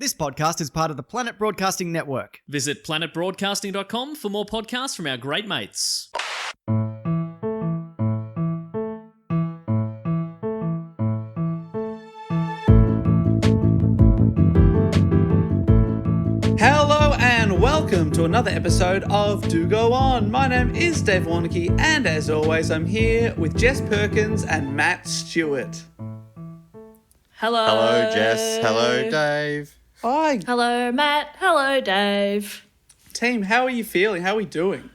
This podcast is part of the Planet Broadcasting Network. Visit planetbroadcasting.com for more podcasts from our great mates. Hello and welcome to another episode of Do Go On. My name is Dave Warnicky and as always I'm here with Jess Perkins and Matt Stewart. Hello. Hello, Jess. Hello, Dave. Hi. Hello, Matt. Hello, Dave. Team, how are you feeling? How are we doing?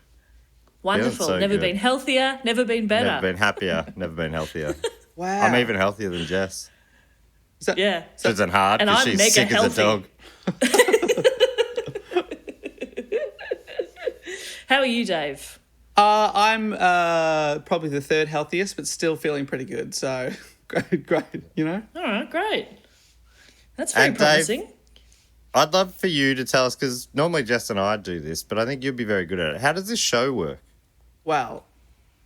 Wonderful. so Never good. been healthier, never been better. Never been happier. Never been healthier. Wow. I'm even healthier than Jess. Yeah. It isn't hard And because I'm she's mega sick healthy. as a dog. How are you, Dave? I'm probably the third healthiest, but still feeling pretty good. So great, you know. All right, great. That's very And Dave, promising. I'd love for you to tell us, because normally Jess and I do this, but I think you'd be very good at it. How does this show work? Well,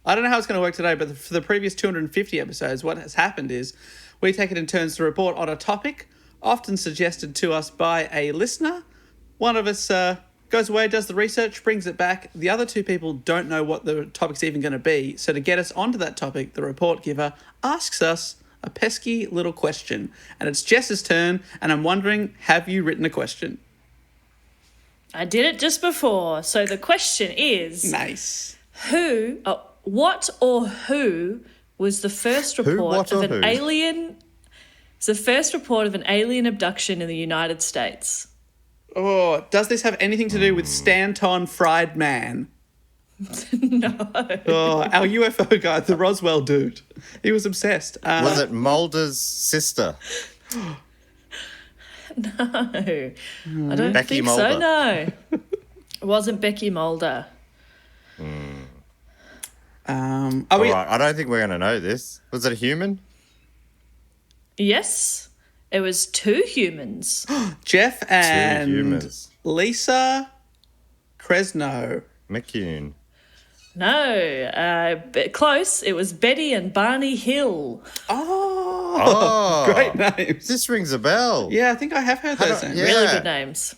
I don't know how it's going to work today, but for the previous 250 episodes, what has happened is we take it in turns to report on a topic, often suggested to us by a listener. One of us goes away, does the research, brings it back. The other two people don't know what the topic's even going to be. So to get us onto that topic, the report giver asks us a pesky little question. And it's Jess's turn, and I'm wondering, have you written a question? I did it just before. So the question is, Nice. what or who was the first report what, of or an who? alien? It's the first report of an alien abduction in the United States. Oh, does this have anything to do with Stanton Fried Man? No. Oh, our UFO guy, the Roswell dude. He was obsessed. Was it Mulder's sister? No. I don't Becky think so, Mulder. no. It wasn't Becky Mulder. Are All we? right, I don't think we're going to know this. Was it a human? Yes, it was two humans. Jeff Two and humans. Lisa Cresno. McCune. No, close. It was Betty and Barney Hill. Oh, great names. This rings a bell. Yeah, I think I have heard those names. Yeah. Really good names.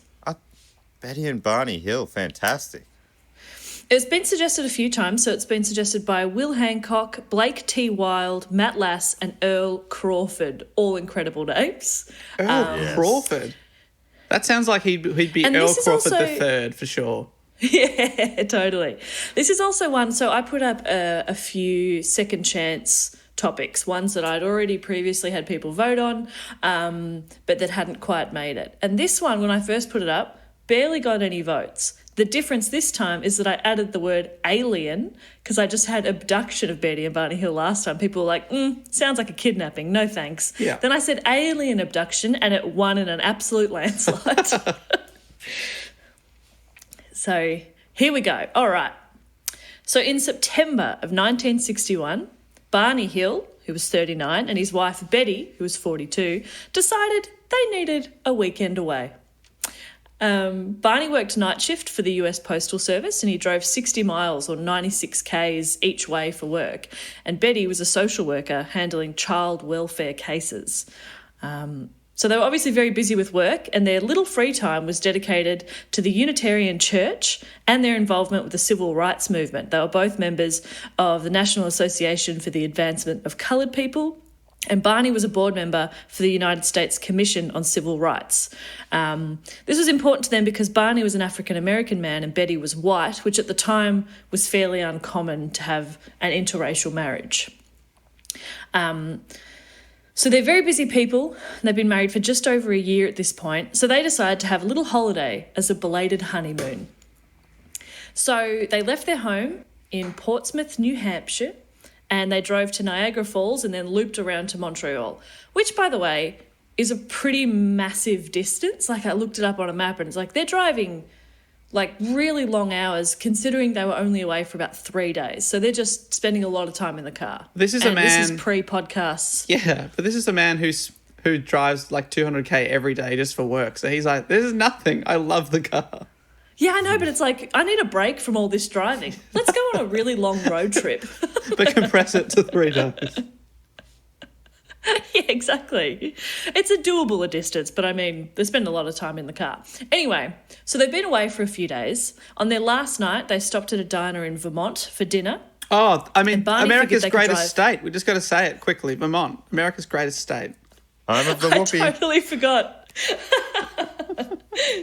Betty and Barney Hill, fantastic. It's been suggested a few times, so it's been suggested by Will Hancock, Blake T. Wild, Matt Lass, and Earl Crawford. All incredible names. Earl Crawford. That sounds like he'd be And Earl this is Crawford also- the third for sure. Yeah, totally. This is also one, so I put up a few second chance topics, ones that I'd already previously had people vote on, but that hadn't quite made it. And this one, when I first put it up, barely got any votes. The difference this time is that I added the word alien because I just had abduction of Betty and Barney Hill last time. People were like, sounds like a kidnapping. No thanks. Yeah. Then I said alien abduction and it won in an absolute landslide. So here we go. All right. So in September of 1961, Barney Hill, who was 39, and his wife Betty, who was 42, decided they needed a weekend away. Barney worked night shift for the US Postal Service and he drove 60 miles or 96 Ks each way for work. And Betty was a social worker handling child welfare cases. So they were obviously very busy with work and their little free time was dedicated to the Unitarian Church and their involvement with the civil rights movement. They were both members of the National Association for the Advancement of Coloured People, and Barney was a board member for the United States Commission on Civil Rights. This was important to them because Barney was an African-American man and Betty was white, which at the time was fairly uncommon to have an interracial marriage. So they're very busy people. They've been married for just over a year at this point. So they decided to have a little holiday as a belated honeymoon. So they left their home in Portsmouth, New Hampshire, and they drove to Niagara Falls and then looped around to Montreal, which, by the way, is a pretty massive distance. Like, I looked it up on a map and it's like they're driving like really long hours considering they were only away for about 3 days. So they're just spending a lot of time in the car. This is a man... This is pre-podcasts. Yeah, but this is a man who drives like 200k every day just for work. So he's like, this is nothing. I love the car. Yeah, I know, but it's like, I need a break from all this driving. Let's go on a really long road trip. But compress it to 3 days. Yeah, exactly. It's a doable distance, but I mean, they spend a lot of time in the car. Anyway, so they've been away for a few days. On their last night, they stopped at a diner in Vermont for dinner. Oh, I mean, Barney America's figured they could greatest drive. state. We just got to say it quickly. Vermont, America's greatest state. Home of the I whoopee. totally forgot.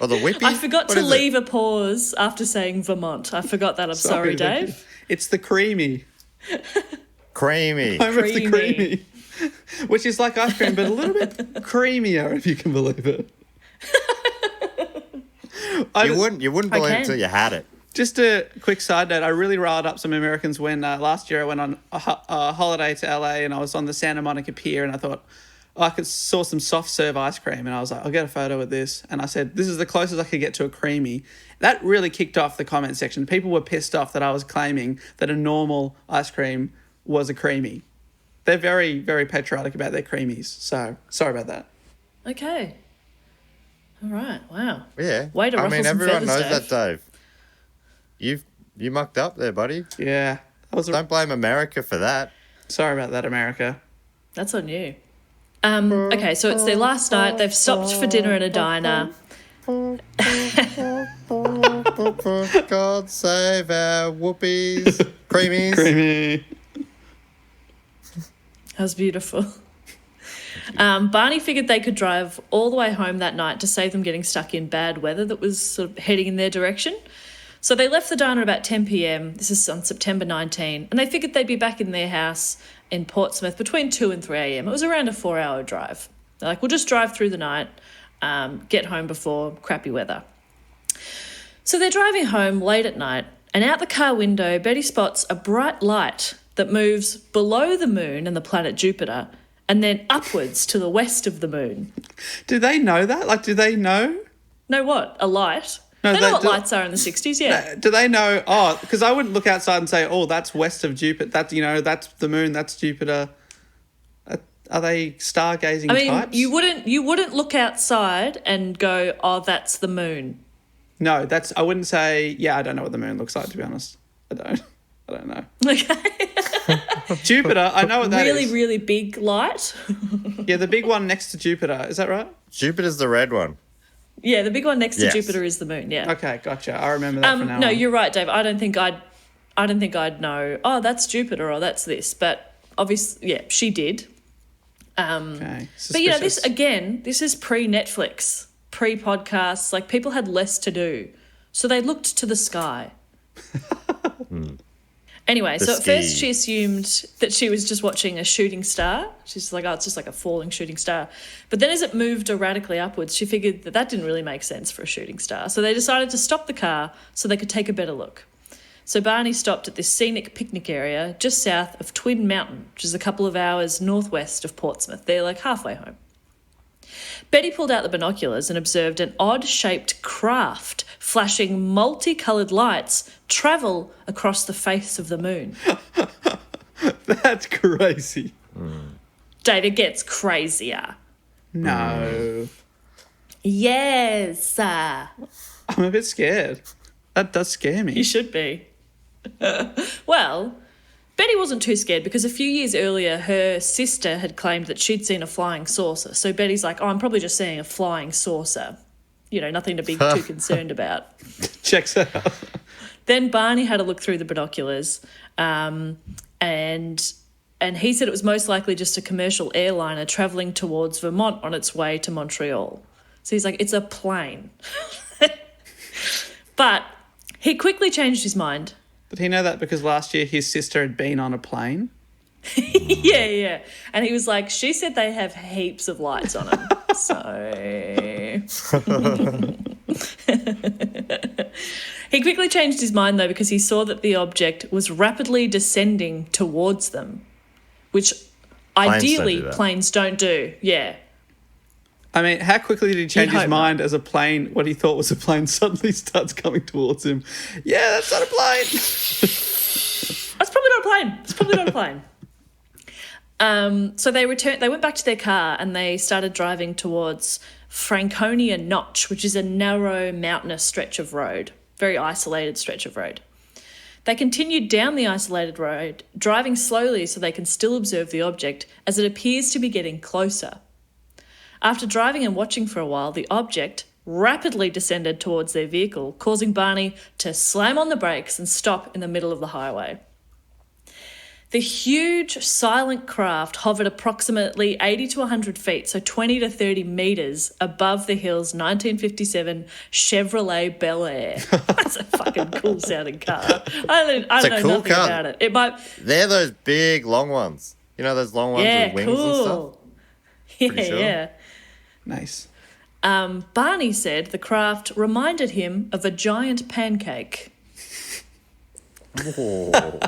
Or the whippy. I forgot What to is it? leave a pause after saying Vermont. I forgot that. I'm sorry, Vicky. Dave. It's the creamy. Creamy. Home of the Creamy. creamy. Which is like ice cream, but a little bit creamier, if you can believe it. You wouldn't believe it can. until you had it. Just a quick side note, I really riled up some Americans when last year I went on a holiday to LA and I was on the Santa Monica Pier and I thought, I saw some soft serve ice cream and I was like, I'll get a photo of this. And I said, this is the closest I could get to a creamy. That really kicked off the comment section. People were pissed off that I was claiming that a normal ice cream was a creamy. They're very, very patriotic about their creamies. So, sorry about that. Okay. All right. Wow. Yeah. Way to I ruffle mean, some everyone feathers, knows that, Dave. You mucked up there, buddy. Yeah. Don't blame America for that. Sorry about that, America. That's on you. Okay, so it's their last night. They've stopped for dinner at a diner. God save our whoopies. Creamies. Creamy. That was beautiful. Barney figured they could drive all the way home that night to save them getting stuck in bad weather that was sort of heading in their direction. So they left the diner about 10 p.m. This is on September 19, and they figured they'd be back in their house in Portsmouth between 2 and 3 a.m. It was around a 4-hour drive. They're like, we'll just drive through the night, get home before crappy weather. So they're driving home late at night, and out the car window, Betty spots a bright light that moves below the moon and the planet Jupiter, and then upwards to the west of the moon. Do they know that? Like, do they know? Know what? A light? No, they know what do- lights are in the 60s, yeah. Do they know? Oh, because I wouldn't look outside and say, "Oh, that's west of Jupiter. That that's the moon. That's Jupiter." Are they stargazing I mean, types? you wouldn't look outside and go, "Oh, that's the moon." No, I wouldn't say. Yeah, I don't know what the moon looks like. To be honest, I don't know. Okay. Jupiter, I know what that is. Really, really big light. Yeah, the big one next to Jupiter. Is that right? Jupiter's the red one. Yeah, the big one next to Yes. Jupiter is the moon. Yeah. Okay, gotcha. I remember that from now No, on. you're right, Dave. I don't think I'd know. Oh, that's Jupiter or that's this. But obviously, yeah, she did. Okay. But you know, this suspicious. again, this is pre-Netflix, pre-podcasts. Like people had less to do, so they looked to the sky. Anyway, so at first she assumed that she was just watching a shooting star. She's like, oh, it's just like a falling shooting star. But then as it moved erratically upwards, she figured that didn't really make sense for a shooting star. So they decided to stop the car so they could take a better look. So Barney stopped at this scenic picnic area just south of Twin Mountain, which is a couple of hours northwest of Portsmouth. They're like halfway home. Betty pulled out the binoculars and observed an odd-shaped craft flashing multicoloured lights travel across the face of the moon. That's crazy. Dave, it gets crazier. No. Yes. I'm a bit scared. That does scare me. You should be. Well, Betty wasn't too scared because a few years earlier her sister had claimed that she'd seen a flying saucer. So Betty's like, oh, I'm probably just seeing a flying saucer. You know, nothing to be too concerned about. Checks out. Then Barney had a look through the binoculars and he said it was most likely just a commercial airliner travelling towards Vermont on its way to Montreal. So he's like, it's a plane. But he quickly changed his mind. Did he know that because last year his sister had been on a plane? Yeah. And he was like, she said they have heaps of lights on them. So he quickly changed his mind, though, because he saw that the object was rapidly descending towards them, which ideally planes don't do. Yeah. I mean, how quickly did he change his hope mind as a plane, what he thought was a plane, suddenly starts coming towards him? Yeah, that's not a plane. That's probably not a plane. It's probably not a plane. So they went back to their car and they started driving towards Franconia Notch, which is a narrow mountainous stretch of road, very isolated stretch of road. They continued down the isolated road, driving slowly so they can still observe the object as it appears to be getting closer. After driving and watching for a while, the object rapidly descended towards their vehicle, causing Barney to slam on the brakes and stop in the middle of the highway. The huge, silent craft hovered approximately 80 to 100 feet, so 20 to 30 metres above the Hill's 1957 Chevrolet Bel Air. That's a fucking cool sounding car. I don't know cool nothing car. about it. It might. They're those big, long ones. You know those long ones with wings and stuff? Yeah, Pretty sure. yeah. Nice. Barney said the craft reminded him of a giant pancake. Oh,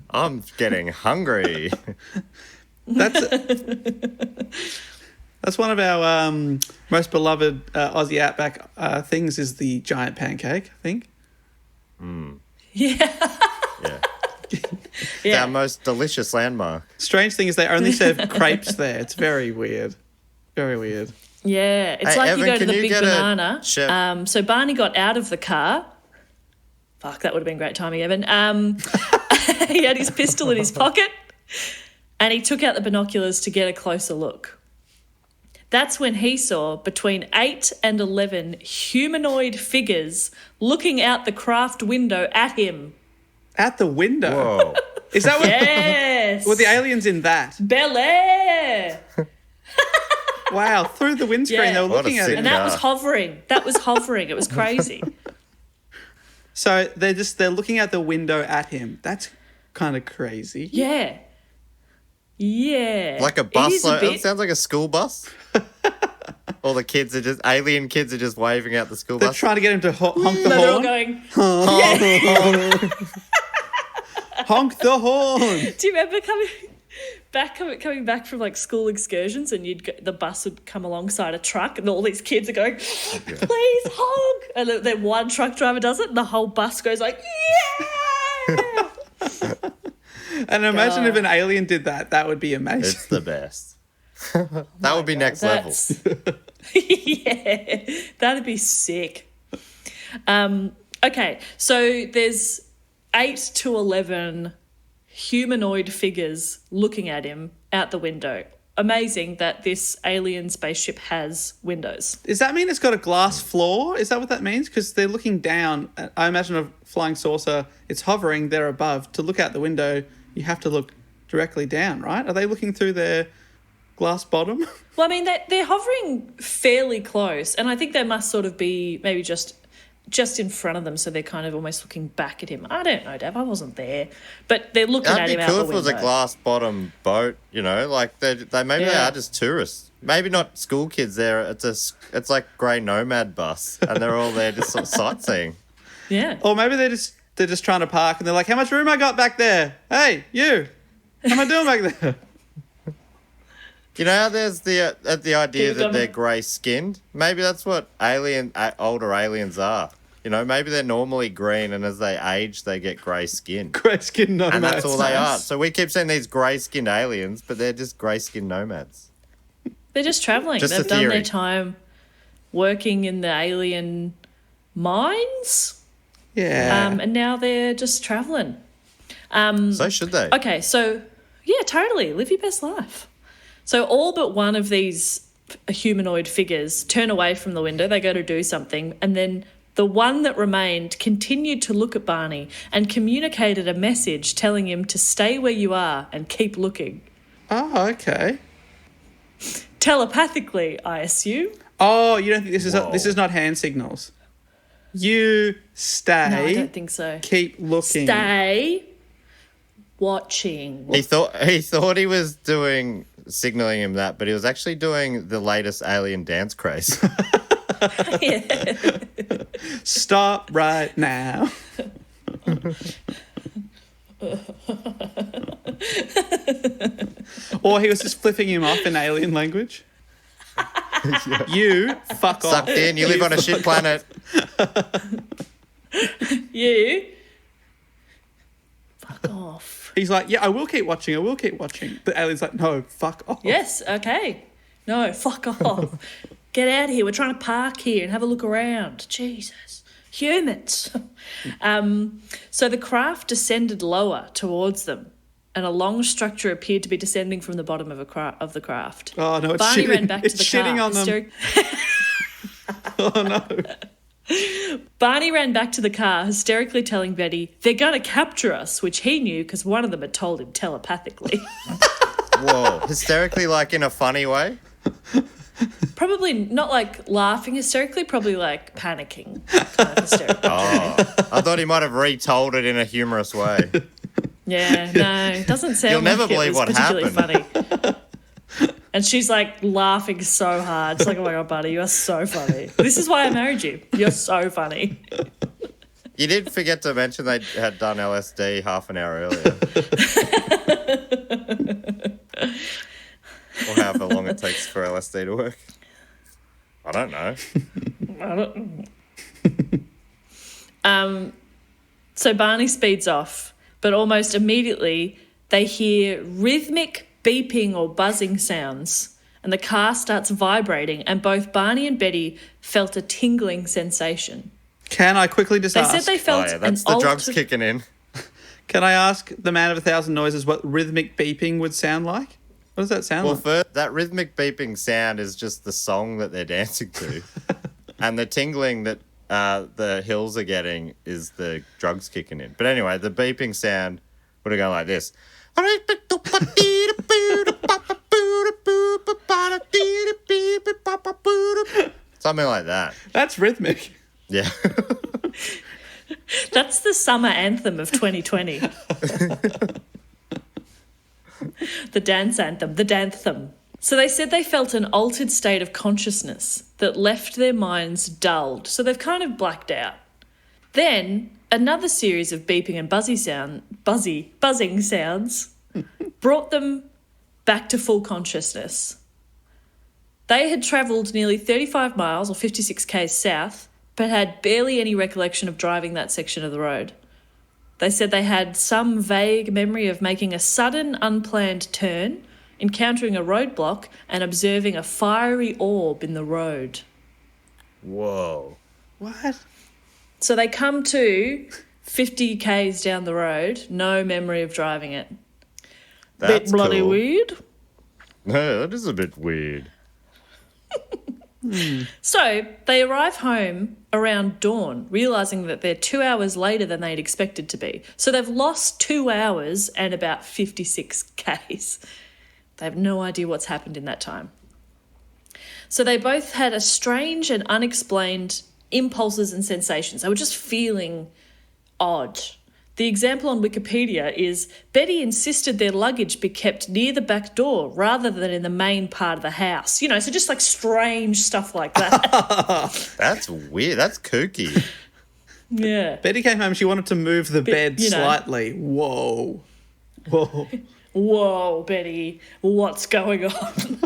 I'm getting hungry. That's one of our most beloved Aussie Outback things is the giant pancake, I think. Yeah. Yeah. Yeah. Our most delicious landmark. Strange thing is they only serve crepes there. It's very weird. Very weird. Yeah, it's Hey, like Evan, you go to can the you Big get a Banana. chef- So Barney got out of the car. Fuck, that would have been great timing, Evan. He had his pistol in his pocket and he took out the binoculars to get a closer look. That's when he saw between 8 and 11 humanoid figures looking out the craft window at him. At the window. Whoa. Is that what? Yes. Were the aliens in that? Bel Air. Wow, through the windscreen, Yeah. they were What a looking at sick it. And that was Yeah. hovering. That was hovering. It was crazy. So they're looking out the window at him. That's kind of crazy. Yeah. Yeah. Like a It bus. is a bit. It sounds like a school bus. All the kids are just, alien kids are just waving out the school They're bus. trying to get him to honk the They're all horn. going, Honk the horn. do you remember coming back from like school excursions and the bus would come alongside a truck and all these kids are going, please honk. And then one truck driver does it and the whole bus goes like, yeah. And imagine God. if an alien did that. That would be amazing. It's the best. That would be next level. Yeah, that'd be sick. Okay, so there's 8 to 11 humanoid figures looking at him out the window. Amazing that this alien spaceship has windows. Does that mean it's got a glass floor? Is that what that means? Because they're looking down. I imagine a flying saucer, it's hovering there above. To look out the window, you have to look directly down, right? Are they looking through their glass bottom? Well, I mean, they're hovering fairly close, and I think they must sort of be maybe just in front of them, so they're kind of almost looking back at him. I don't know, Dave. I wasn't there. But they're looking at That'd him be out cool the if it was window. a glass bottom boat, you know, like they maybe they Yeah. are just tourists. Maybe not school kids there. It's like grey nomad bus and they're all there just sort of sightseeing. Yeah. Or maybe they're just trying to park and they're like, how much room I got back there? Hey, you. How am I doing back there? You know how there's the idea Keep that going. they're grey skinned? Maybe that's what older aliens are. You know, maybe they're normally green and as they age they get grey skin. Grey skin nomads. And that's all they are. Nice. So we keep seeing these grey skinned aliens, but they're just grey skinned nomads. They're just travelling. Just a They've done their theory. time working in the alien mines, Yeah. and now they're just travelling. So should they? Okay, so yeah, totally. Live your best life. So all but one of these humanoid figures turn away from the window. They go to do something, and then the one that remained continued to look at Barney and communicated a message telling him to stay where you are and keep looking. Oh, okay. Telepathically, I assume. Oh, you don't think this Whoa. is not hand signals? You stay. No, I don't think so. Keep looking. Stay watching. He thought he was doing signaling him that, but he was actually doing the latest alien dance craze. Yeah. Stop right now. Or he was just flipping him off in alien language. You fuck off. Sucked in, you live on a shit planet. You. Fuck off. He's like, yeah, I will keep watching. I will keep watching. The alien's like, no, fuck off. Yes, okay. No, fuck off. Get out of here. We're trying to park here and have a look around. Jesus. Humans. So the craft descended lower towards them, and a long structure appeared to be descending from the bottom of the craft. Oh, no, it's Barney shitting. ran back It's to the shitting car. on them. Oh, no. Barney ran back to the car, hysterically telling Betty, they're going to capture us, which he knew because one of them had told him telepathically. Whoa. Hysterically, like in a funny way? Probably not like laughing hysterically, probably like panicking kind of hysterically. Oh. I thought he might have retold it in a humorous way. Yeah, no, it doesn't sound You'll like never it believe was what particularly happened. funny. And she's like laughing so hard. It's like, oh my God, buddy, you are so funny. This is why I married you. You're so funny. You did forget to mention they had done LSD half an hour earlier. Or however long it takes for LSD to work. I don't know. So Barney speeds off, but almost immediately they hear rhythmic beeping or buzzing sounds, and the car starts vibrating, and both Barney and Betty felt a tingling sensation. Can I quickly just They ask? said they felt That's an the drugs altered... kicking in. Can I ask the man of 1,000 noises what rhythmic beeping would sound like? What does that sound Well, like? first, that rhythmic beeping sound is just the song that they're dancing to. And the tingling that the hills are getting is the drugs kicking in. But anyway, the beeping sound would have gone like this. Something like that. That's rhythmic. Yeah. That's the summer anthem of 2020. The dance anthem, the danthem. So they said they felt an altered state of consciousness that left their minds dulled. So they've kind of blacked out. Then another series of beeping and buzzing sounds brought them back to full consciousness. They had travelled nearly 35 miles or 56 k's south, but had barely any recollection of driving that section of the road. They said they had some vague memory of making a sudden, unplanned turn, encountering a roadblock, and observing a fiery orb in the road. Whoa. What? So they come to 50 k's down the road, no memory of driving it. That's Bit bloody cool. weird. No, that is a bit weird. So they arrive home around dawn, realising that they're 2 hours later than they'd expected to be. So they've lost 2 hours and about 56 k's. They have no idea what's happened in that time. So they both had a strange and unexplained impulses and sensations. They were just feeling odd. The example on Wikipedia is Betty insisted their luggage be kept near the back door rather than in the main part of the house. You know, so just like strange stuff like that. That's weird. That's kooky. Yeah. Betty came home, she wanted to move the bed you know. slightly. Whoa. Whoa. Whoa, Betty, what's going on?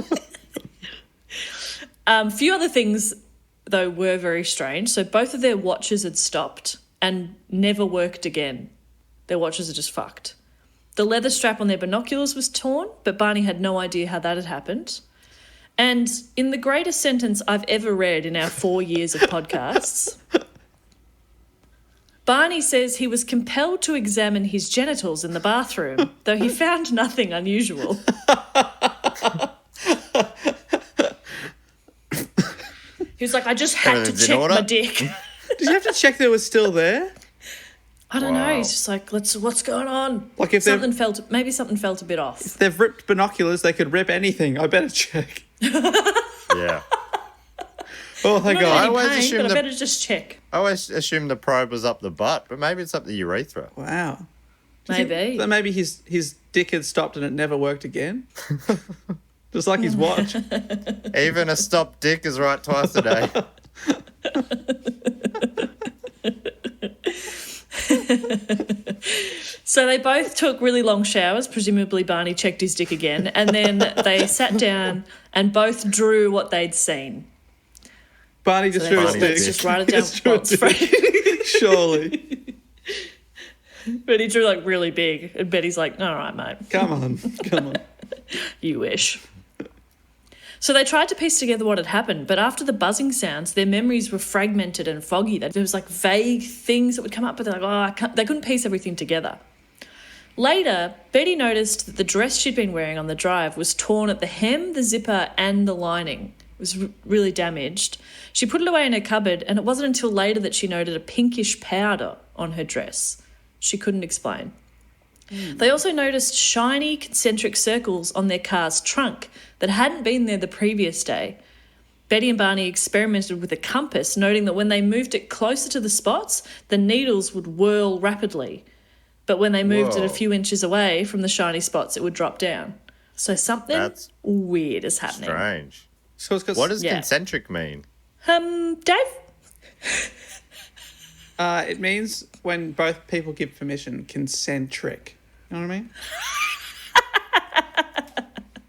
A few other things, though, were very strange. So both of their watches had stopped and never worked again. Their watches are just fucked. The leather strap on their binoculars was torn, but Barney had no idea how that had happened. And in the greatest sentence I've ever read in our 4 years of podcasts, Barney says he was compelled to examine his genitals in the bathroom, though he found nothing unusual. He was like, I just had to Everything's in check order? my dick. Did you have to check they were still there? I don't know. Wow. He's just like, what's going on? Like if something maybe something felt a bit off. If they've ripped binoculars, they could rip anything. I better check. Yeah. Oh, my I'm not God. in any always pain, assume but I the- better just check. I always assumed the probe was up the butt, but maybe it's up the urethra. Wow. Maybe. That maybe his dick had stopped and it never worked again. Just like his watch. Even a stopped dick is right twice a day. So they both took really long showers. Presumably Barney checked his dick again. And then they sat down and both drew what they'd seen. Barney just So drew his Barney dick. Just write it down Just drew once. his dick. Surely. But he drew like really big. And Betty's like, all right, mate, Come on. Come on. you wish. So they tried to piece together what had happened, but after the buzzing sounds, their memories were fragmented and foggy. There was like vague things that would come up, but they're like, they couldn't piece everything together. Later, Betty noticed that the dress she'd been wearing on the drive was torn at the hem, the zipper, and the lining. It was really damaged. She put it away in her cupboard, and it wasn't until later that she noted a pinkish powder on her dress. She couldn't explain. They also noticed shiny concentric circles on their car's trunk that hadn't been there the previous day. Betty and Barney experimented with a compass, noting that when they moved it closer to the spots, the needles would whirl rapidly. But when they moved it a few inches away from the shiny spots, it would drop down. So something weird is happening. Strange. So it's 'cause- What does concentric mean? Dave? It means when both people give permission, concentric. You know what I mean?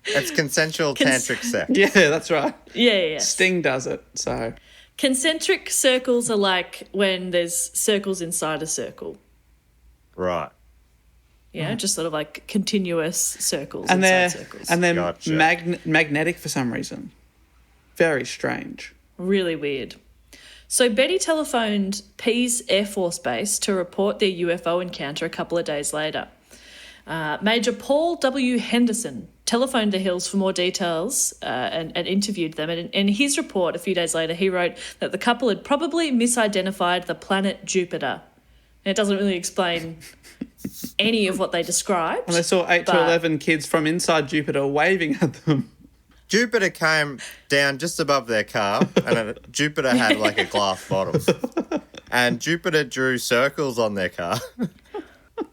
It's consensual tantric sex. Yeah, that's right. Yeah. Sting does it, so. Concentric circles are like when there's circles inside a circle. Right. Yeah, just sort of like continuous circles And inside circles. they're Gotcha. magnetic for some reason. Very strange. Really weird. So Betty telephoned Pease Air Force Base to report their UFO encounter a couple of days later. Major Paul W. Henderson telephoned the Hills for more details and interviewed them. And in his report a few days later, he wrote that the couple had probably misidentified the planet Jupiter. And it doesn't really explain any of what they described. And they saw 8 to 11 kids from inside Jupiter waving at them. Jupiter came down just above their car, and Jupiter had like a glass bottle. And Jupiter drew circles on their car.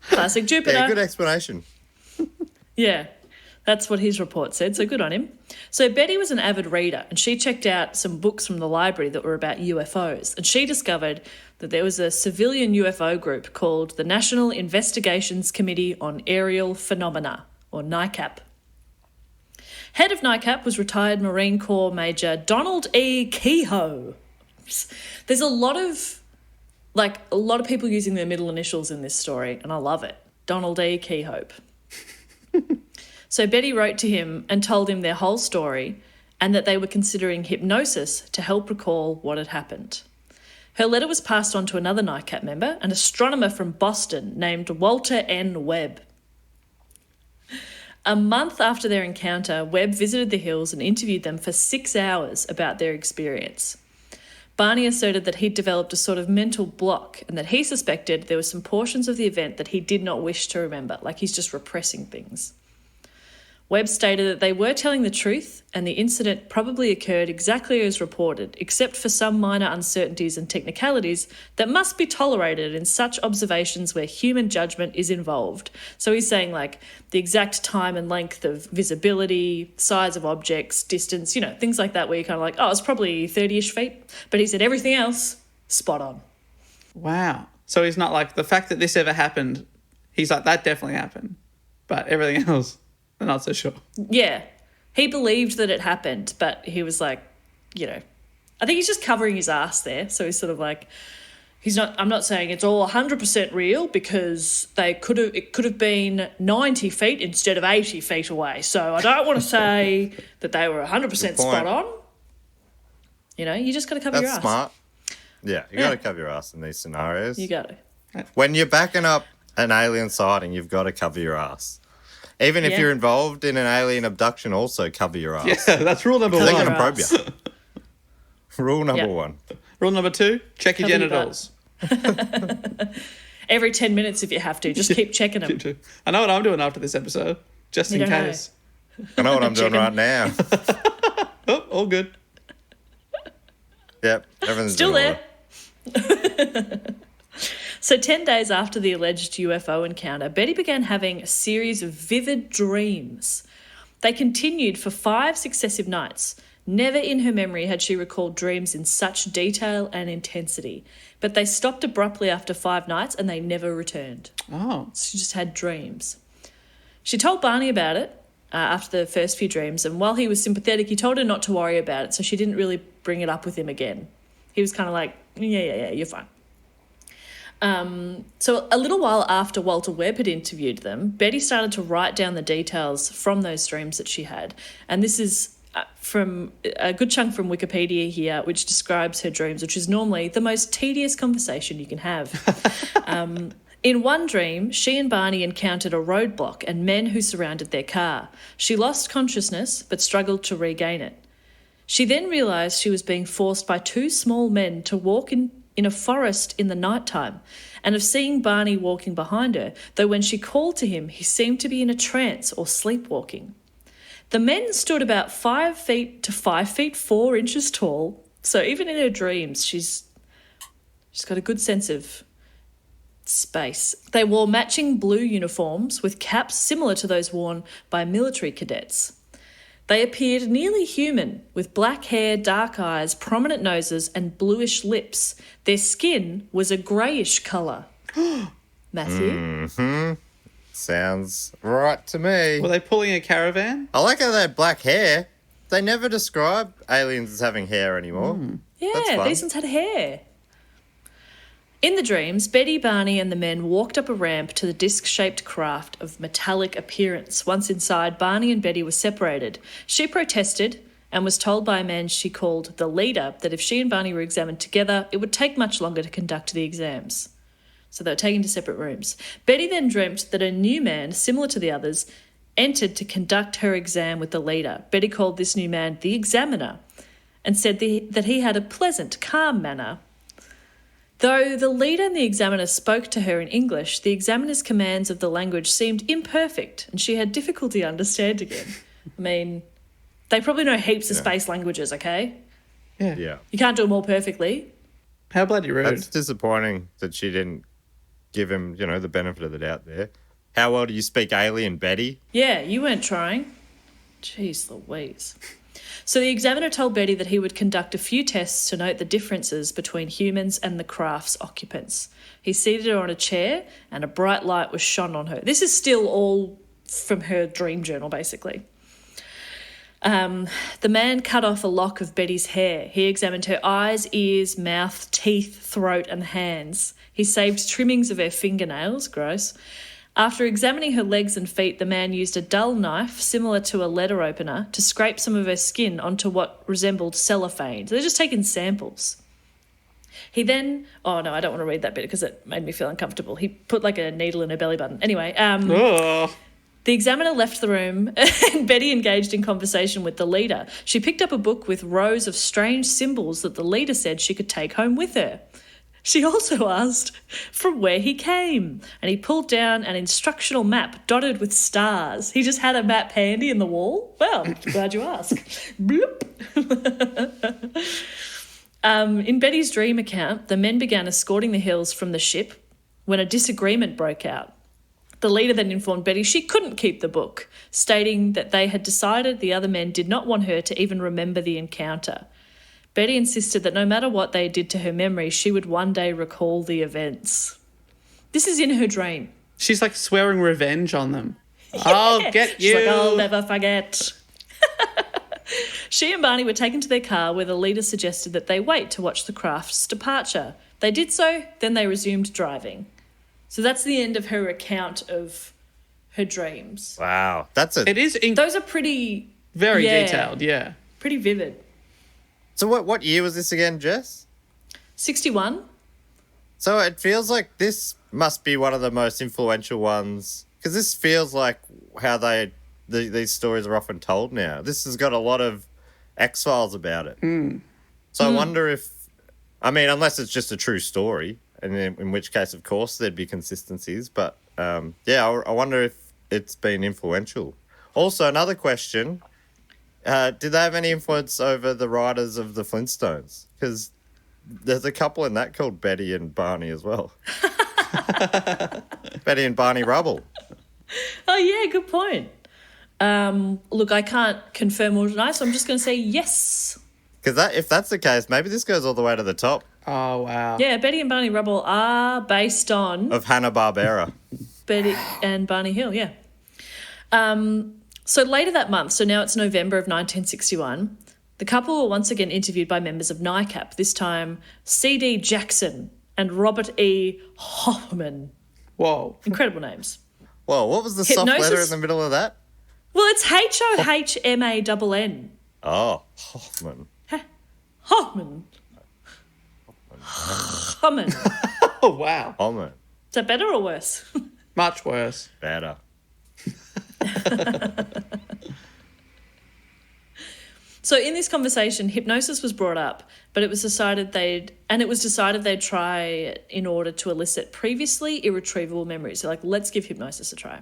Classic Jupiter. Yeah, good explanation. Yeah, that's what his report said, so good on him. So Betty was an avid reader, and she checked out some books from the library that were about UFOs, and she discovered that there was a civilian UFO group called the National Investigations Committee on Aerial Phenomena, or NICAP. Head of NICAP was retired Marine Corps Major Donald E. Kehoe. There's a lot of people using their middle initials in this story, and I love it. Donald E. Kehoe. So Betty wrote to him and told him their whole story and that they were considering hypnosis to help recall what had happened. Her letter was passed on to another NICAP member, an astronomer from Boston named Walter N. Webb. A month after their encounter, Webb visited the Hills and interviewed them for 6 hours about their experience. Barney asserted that he'd developed a sort of mental block and that he suspected there were some portions of the event that he did not wish to remember, like he's just repressing things. Webb stated that they were telling the truth and the incident probably occurred exactly as reported, except for some minor uncertainties and technicalities that must be tolerated in such observations where human judgment is involved. So he's saying like the exact time and length of visibility, size of objects, distance, things like that where you're kind of like, oh, it's probably 30-ish feet. But he said everything else, spot on. Wow. So he's not like, the fact that this ever happened, he's like, that definitely happened. But everything else, I'm not so sure. Yeah. He believed that it happened, but he was like, I think he's just covering his ass there. So he's sort of like, I'm not saying it's all 100% real because it could have been 90 feet instead of 80 feet away. So I don't want to say that they were 100% spot on. You just got to cover your ass. That's smart. Yeah, you got to cover your ass in these scenarios. You got to. When you're backing up an alien sighting, you've got to cover your ass. Even if you're involved in an alien abduction, also cover your ass. Yeah, that's rule number They're one. going to probe you. Rule number one. Rule number two, check your Cover your genitals. Every 10 minutes if you have to. Just keep checking them. I know what I'm doing after this episode, just in case. I know what I'm doing right now. Oh, all good. Yep, everything's Still in there. order. So 10 days after the alleged UFO encounter, Betty began having a series of vivid dreams. They continued for 5 successive nights. Never in her memory had she recalled dreams in such detail and intensity. But they stopped abruptly after 5 nights and they never returned. Oh. She just had dreams. She told Barney about it after the first few dreams, and while he was sympathetic, he told her not to worry about it, so she didn't really bring it up with him again. He was kind of like, yeah, you're fine. So a little while after Walter Webb had interviewed them, Betty started to write down the details from those dreams that she had. And this is from a good chunk from Wikipedia here, which describes her dreams, which is normally the most tedious conversation you can have. In one dream, she and Barney encountered a roadblock and men who surrounded their car. She lost consciousness but struggled to regain it. She then realised she was being forced by two small men to walk in a forest in the nighttime, and of seeing Barney walking behind her, though when she called to him, he seemed to be in a trance or sleepwalking. The men stood about 5 feet to 5 feet 4 inches tall, so even in her dreams, she's got a good sense of space. They wore matching blue uniforms with caps similar to those worn by military cadets. They appeared nearly human, with black hair, dark eyes, prominent noses, and bluish lips. Their skin was a greyish colour. Matthew? Mm-hmm. Sounds right to me. Were they pulling a caravan? I like how they had black hair. They never describe aliens as having hair anymore. Yeah, these ones had hair. In the dreams, Betty, Barney and the men walked up a ramp to the disc-shaped craft of metallic appearance. Once inside, Barney and Betty were separated. She protested and was told by a man she called the leader that if she and Barney were examined together, it would take much longer to conduct the exams. So they were taken to separate rooms. Betty then dreamt that a new man, similar to the others, entered to conduct her exam with the leader. Betty called this new man the examiner and said that he had a pleasant, calm manner. Though the leader and the examiner spoke to her in English, the examiner's commands of the language seemed imperfect and she had difficulty understanding him. I mean, they probably know heaps of space languages, okay? Yeah. You can't do them all perfectly. How bloody rude. That's disappointing that she didn't give him, the benefit of the doubt there. How well do you speak alien, Betty? Yeah, you weren't trying. Jeez Louise. So the examiner told Betty that he would conduct a few tests to note the differences between humans and the craft's occupants. He seated her on a chair and a bright light was shone on her. This is still all from her dream journal, basically. The man cut off a lock of Betty's hair. He examined her eyes, ears, mouth, teeth, throat and hands. He saved trimmings of her fingernails, gross. After examining her legs and feet, the man used a dull knife, similar to a letter opener, to scrape some of her skin onto what resembled cellophane. So they're just taking samples. He then... Oh, no, I don't want to read that bit because it made me feel uncomfortable. He put like a needle in her belly button. Anyway, the examiner left the room and Betty engaged in conversation with the leader. She picked up a book with rows of strange symbols that the leader said she could take home with her. She also asked from where he came, and he pulled down an instructional map dotted with stars. He just had a map handy in the wall. Well, glad you asked. Bloop. In Betty's dream account, the men began escorting the Hills from the ship when a disagreement broke out. The leader then informed Betty she couldn't keep the book, stating that they had decided the other men did not want her to even remember the encounter. Betty insisted that no matter what they did to her memory, she would one day recall the events. This is in her dream. She's like swearing revenge on them. Yeah. I'll get you. She's like, I'll never forget. She and Barney were taken to their car where the leader suggested that they wait to watch the craft's departure. They did so, then they resumed driving. So that's the end of her account of her dreams. Wow. Those are pretty... Very detailed, yeah. Pretty vivid. So what year was this again, Jess? 61. So it feels like this must be one of the most influential ones, because this feels like how these stories are often told now. This has got a lot of X-Files about it. So I wonder if, unless it's just a true story, and in which case, of course, there'd be consistencies. But, I wonder if it's been influential. Also, another question... did they have any influence over the writers of the Flintstones? Because there's a couple in that called Betty and Barney as well. Betty and Barney Rubble. Oh, yeah, good point. Look, I can't confirm or deny, so I'm just going to say yes. Because if that's the case, maybe this goes all the way to the top. Oh, wow. Yeah, Betty and Barney Rubble are based on... Of Hanna-Barbera. Betty and Barney Hill, yeah. So later that month, so now it's November of 1961, the couple were once again interviewed by members of NICAP, this time C.D. Jackson and Robert E. Hoffman. Whoa. Incredible names. Whoa, what was the soft letter in the middle of that? Well, it's Hohmann. Oh, Hoffman. Hoffman. Hoffman. Is Oh, wow. Hoffman. that better or worse? Much worse. Better. So in this conversation, hypnosis was brought up, but it was decided they'd try it in order to elicit previously irretrievable memories. So let's give hypnosis a try.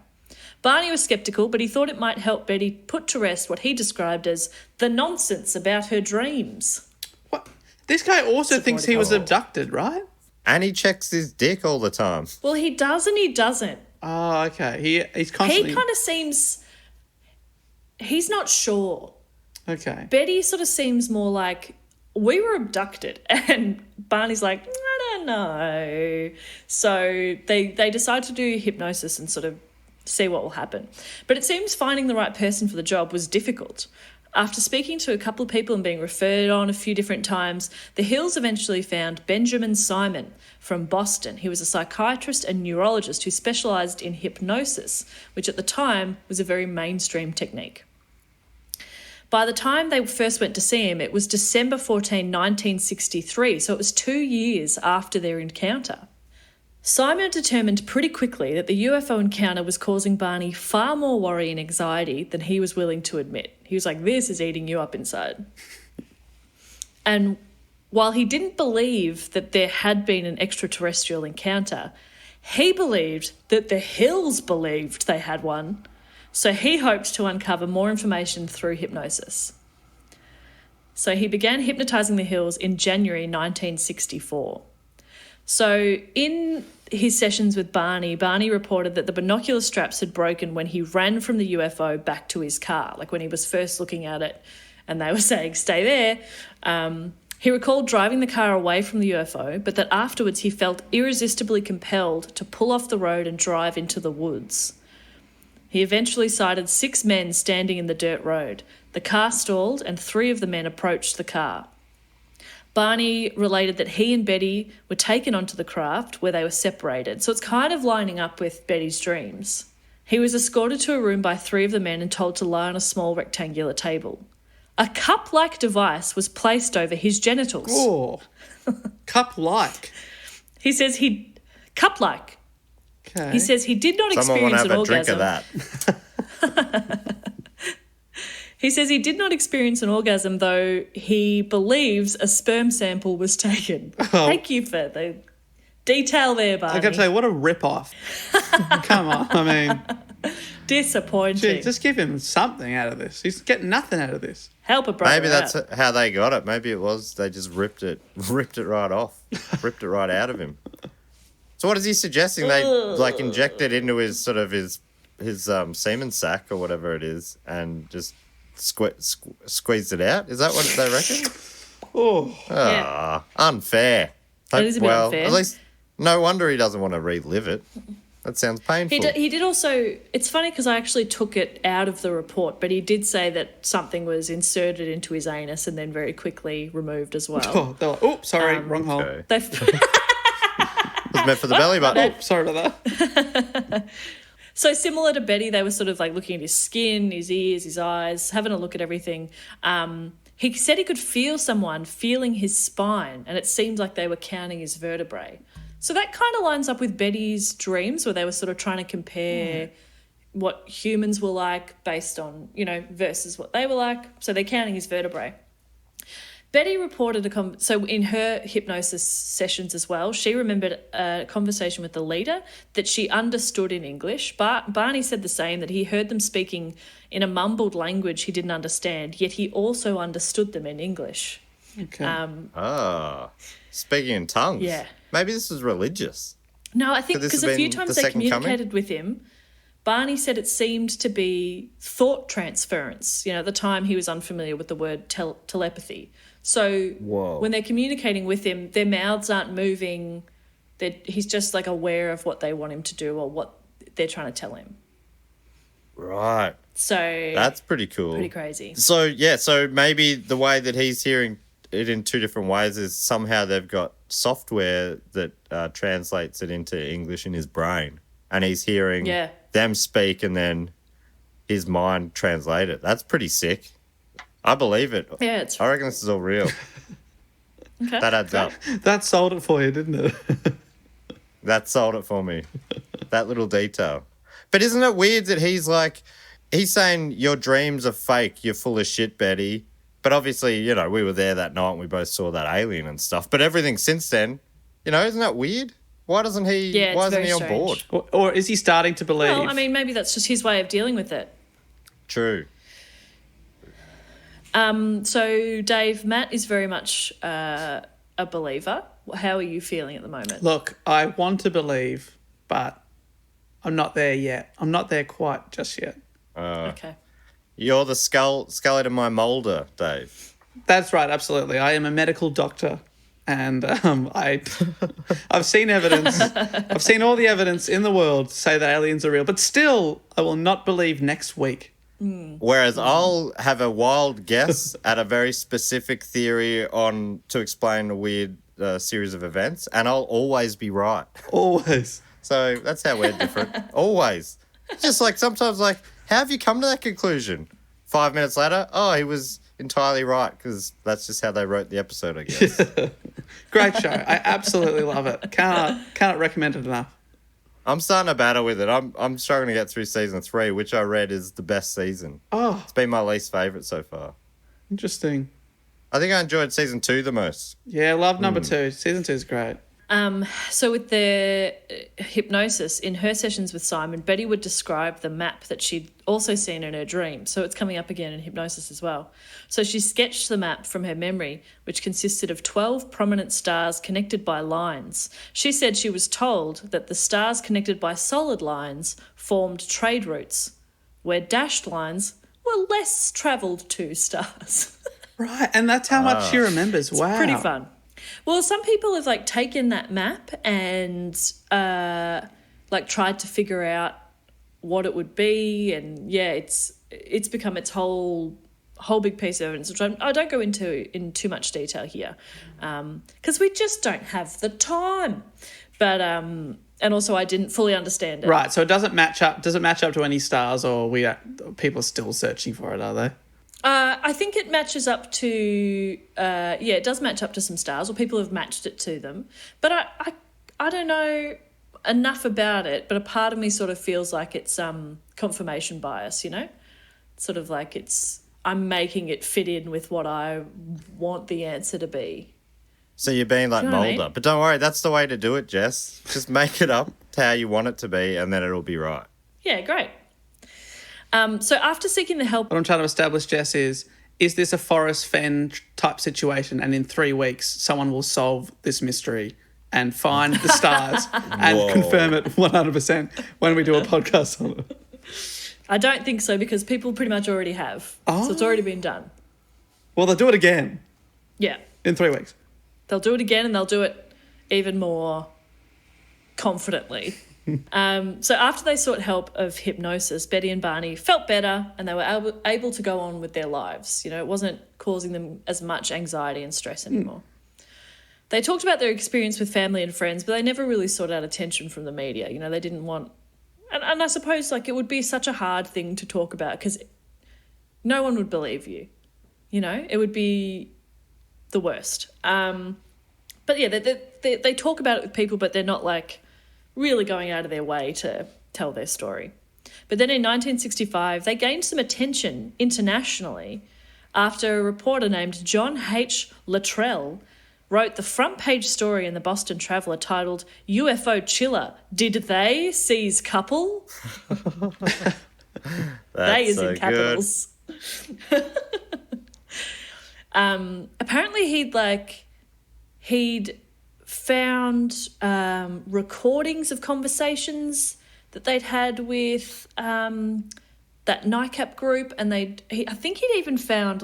Barney was skeptical, but he thought it might help Betty put to rest what he described as the nonsense about her dreams. What? This guy also thinks he was abducted, right? And he checks his dick all the time. Well, he does and he doesn't. Oh, okay. He's constantly... He kind of seems... He's not sure. Okay. Betty sort of seems more like, we were abducted. And Barney's like, I don't know. So they decide to do hypnosis and sort of see what will happen. But it seems finding the right person for the job was difficult. After speaking to a couple of people and being referred on a few different times, the Hills eventually found Benjamin Simon from Boston. He was a psychiatrist and neurologist who specialised in hypnosis, which at the time was a very mainstream technique. By the time they first went to see him, it was December 14, 1963, so it was 2 years after their encounter. Simon determined pretty quickly that the UFO encounter was causing Barney far more worry and anxiety than he was willing to admit. He was like, this is eating you up inside. And while he didn't believe that there had been an extraterrestrial encounter, he believed that the Hills believed they had one. So he hoped to uncover more information through hypnosis. So he began hypnotising the Hills in January 1964. So in his sessions with Barney reported that the binocular straps had broken when he ran from the UFO back to his car, like when he was first looking at it and they were saying, stay there. He recalled driving the car away from the UFO, but that afterwards he felt irresistibly compelled to pull off the road and drive into the woods. He eventually sighted 6 men standing in the dirt road. The car stalled and 3 of the men approached the car. Barney related that he and Betty were taken onto the craft where they were separated. So it's kind of lining up with Betty's dreams. He was escorted to a room by 3 of the men and told to lie on a small rectangular table. A cup-like device was placed over his genitals. Oh, cup-like. He says he... Cup-like. Okay. He says he did not Someone want experience to an have a drink orgasm. of that. He says he did not experience an orgasm, though he believes a sperm sample was taken. Thank you for the detail there, Barney. I got to say, what a rip-off. Come on, I mean... Disappointing. Gee, just give him something out of this. He's getting nothing out of this. Help a brother Maybe that's out. how they got it. Maybe it was they just ripped it right off, ripped it right out of him. So what is he suggesting? They like inject it into his sort of his semen sac or whatever it is, and just squeeze it out. Is that what they reckon? Oh, Yeah. Unfair. It is a bit unfair. At least no wonder he doesn't want to relive it. That sounds painful. He did also... It's funny because I actually took it out of the report, but he did say that something was inserted into his anus and then very quickly removed as well. oh, they're like, oops, sorry, wrong hole. Okay. They've... It was meant for the belly button. Oh, sorry about that. So similar to Betty, they were sort of like looking at his skin, his ears, his eyes, having a look at everything. He said he could feel someone feeling his spine, and it seemed like they were counting his vertebrae. So that kind of lines up with Betty's dreams, where they were sort of trying to compare what humans were like based on, versus what they were like. So they're counting his vertebrae. Betty reported so in her hypnosis sessions as well, she remembered a conversation with the leader that she understood in English. Barney said the same, that he heard them speaking in a mumbled language he didn't understand, yet he also understood them in English. Okay. Speaking in tongues. Yeah. Maybe this was religious. No, I think Could this because have a few been times the they second communicated coming? with him, Barney said it seemed to be thought transference. At the time he was unfamiliar with the word telepathy. So when they're communicating with him, their mouths aren't moving. He's just like aware of what they want him to do or what they're trying to tell him. Right. So That's pretty cool. pretty crazy. So maybe the way that he's hearing it in 2 different ways is somehow they've got software that translates it into English in his brain, and he's hearing them speak and then his mind translate it. That's pretty sick. I believe it. Yeah, I reckon this is all real. Okay. That adds up. That sold it for you, didn't it? That sold it for me. That little detail. But isn't it weird that he's saying your dreams are fake, you're full of shit, Betty. But obviously, you know, we were there that night and we both saw that alien and stuff. But everything since then, you know, isn't that weird? Why doesn't he? Yeah, why it's isn't he very on board? strange. Or is he starting to believe? Well, I mean, maybe that's just his way of dealing with it. True. So, Dave, Matt is very much a believer. How are you feeling at the moment? Look, I want to believe, but I'm not there yet. I'm not there quite just yet. Okay. You're the skeleton in my moulder, Dave. That's right, absolutely. I am a medical doctor, and I've seen evidence. I've seen all the evidence in the world to say that aliens are real, but still, I will not believe next week. Whereas I'll have a wild guess at a very specific theory to explain a weird series of events, and I'll always be right. Always. So that's how we're different. Always. Just like sometimes, like, how have you come to that conclusion? 5 minutes later, oh, he was entirely right, because that's just how they wrote the episode, I guess. Great show. I absolutely love it. Cannot recommend it enough. I'm starting to battle with it. I'm struggling to get through season 3, which I read is the best season. Oh, It's been my least favourite so far. interesting. I think I enjoyed season 2 the most. Yeah, love number 2. Season 2 is great. So with the hypnosis, in her sessions with Simon, Betty would describe the map that she'd also seen in her dream. So it's coming up again in hypnosis as well. So she sketched the map from her memory, which consisted of 12 prominent stars connected by lines. She said she was told that the stars connected by solid lines formed trade routes, where dashed lines were less travelled to stars. Right, and that's how much she remembers. Wow. Pretty fun. Well, some people have like taken that map and like tried to figure out what it would be, and yeah, it's become its whole big piece of evidence, which I don't go into in too much detail here, because we just don't have the time. But and also I didn't fully understand it. Right, so it doesn't match up. Does it match up to any stars, or people are still searching for it? Are they? I think it matches up to, it does match up to some stars, or people have matched it to them. But I don't know enough about it, but a part of me sort of feels like it's confirmation bias, you know? Sort of like I'm making it fit in with what I want the answer to be. So you're being like Do you know what I Mulder. mean? But don't worry, that's the way to do it, Jess. Just make it up to how you want it to be, and then it'll be right. Yeah, great. So after seeking the help... What I'm trying to establish, Jess, is this a Forrest Fenn type situation, and in 3 weeks someone will solve this mystery and find the stars and Whoa. confirm it 100% when we do a podcast on it? I don't think so, because people pretty much already have. So it's already been done. Well, they'll do it again Yeah. in 3 weeks. They'll do it again, and they'll do it even more confidently. So after they sought help of hypnosis, Betty and Barney felt better, and they were able to go on with their lives. You know, it wasn't causing them as much anxiety and stress anymore. They talked about their experience with family and friends, but they never really sought out attention from the media. You know, they didn't want... And I suppose, like, it would be such a hard thing to talk about, because no one would believe you. You know, it would be the worst. But yeah, they talk about it with people, but they're not, like, really going out of their way to tell their story. But then in 1965, they gained some attention internationally after a reporter named John H. Luttrell wrote the front page story in the Boston Traveler titled "UFO Chiller, Did They Seize Couple?" They is so in capitals. Apparently he'd found recordings of conversations that they'd had with that NICAP group, and I think he'd even found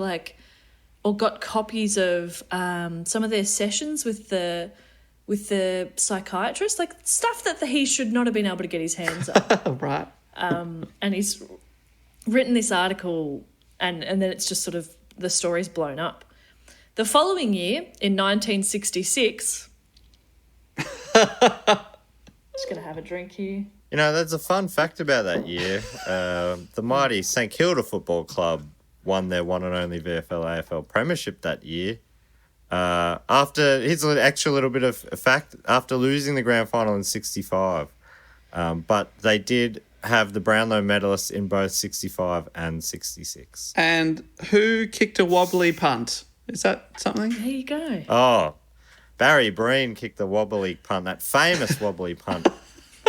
or got copies of some of their sessions with the psychiatrist, like stuff that he should not have been able to get his hands on. Right. And he's written this article, and then it's just sort of the story's blown up. The following year, in 1966, just gonna have a drink here. You know, there's a fun fact about that year. The mighty St Kilda Football Club won their one and only VFL-AFL premiership that year. Here's an extra little bit of fact, after losing the grand final in 65, but they did have the Brownlow medalists in both 65 and 66. And who kicked a wobbly punt? Is that something? There you go. Oh, Barry Breen kicked the wobbly punt, that famous wobbly punt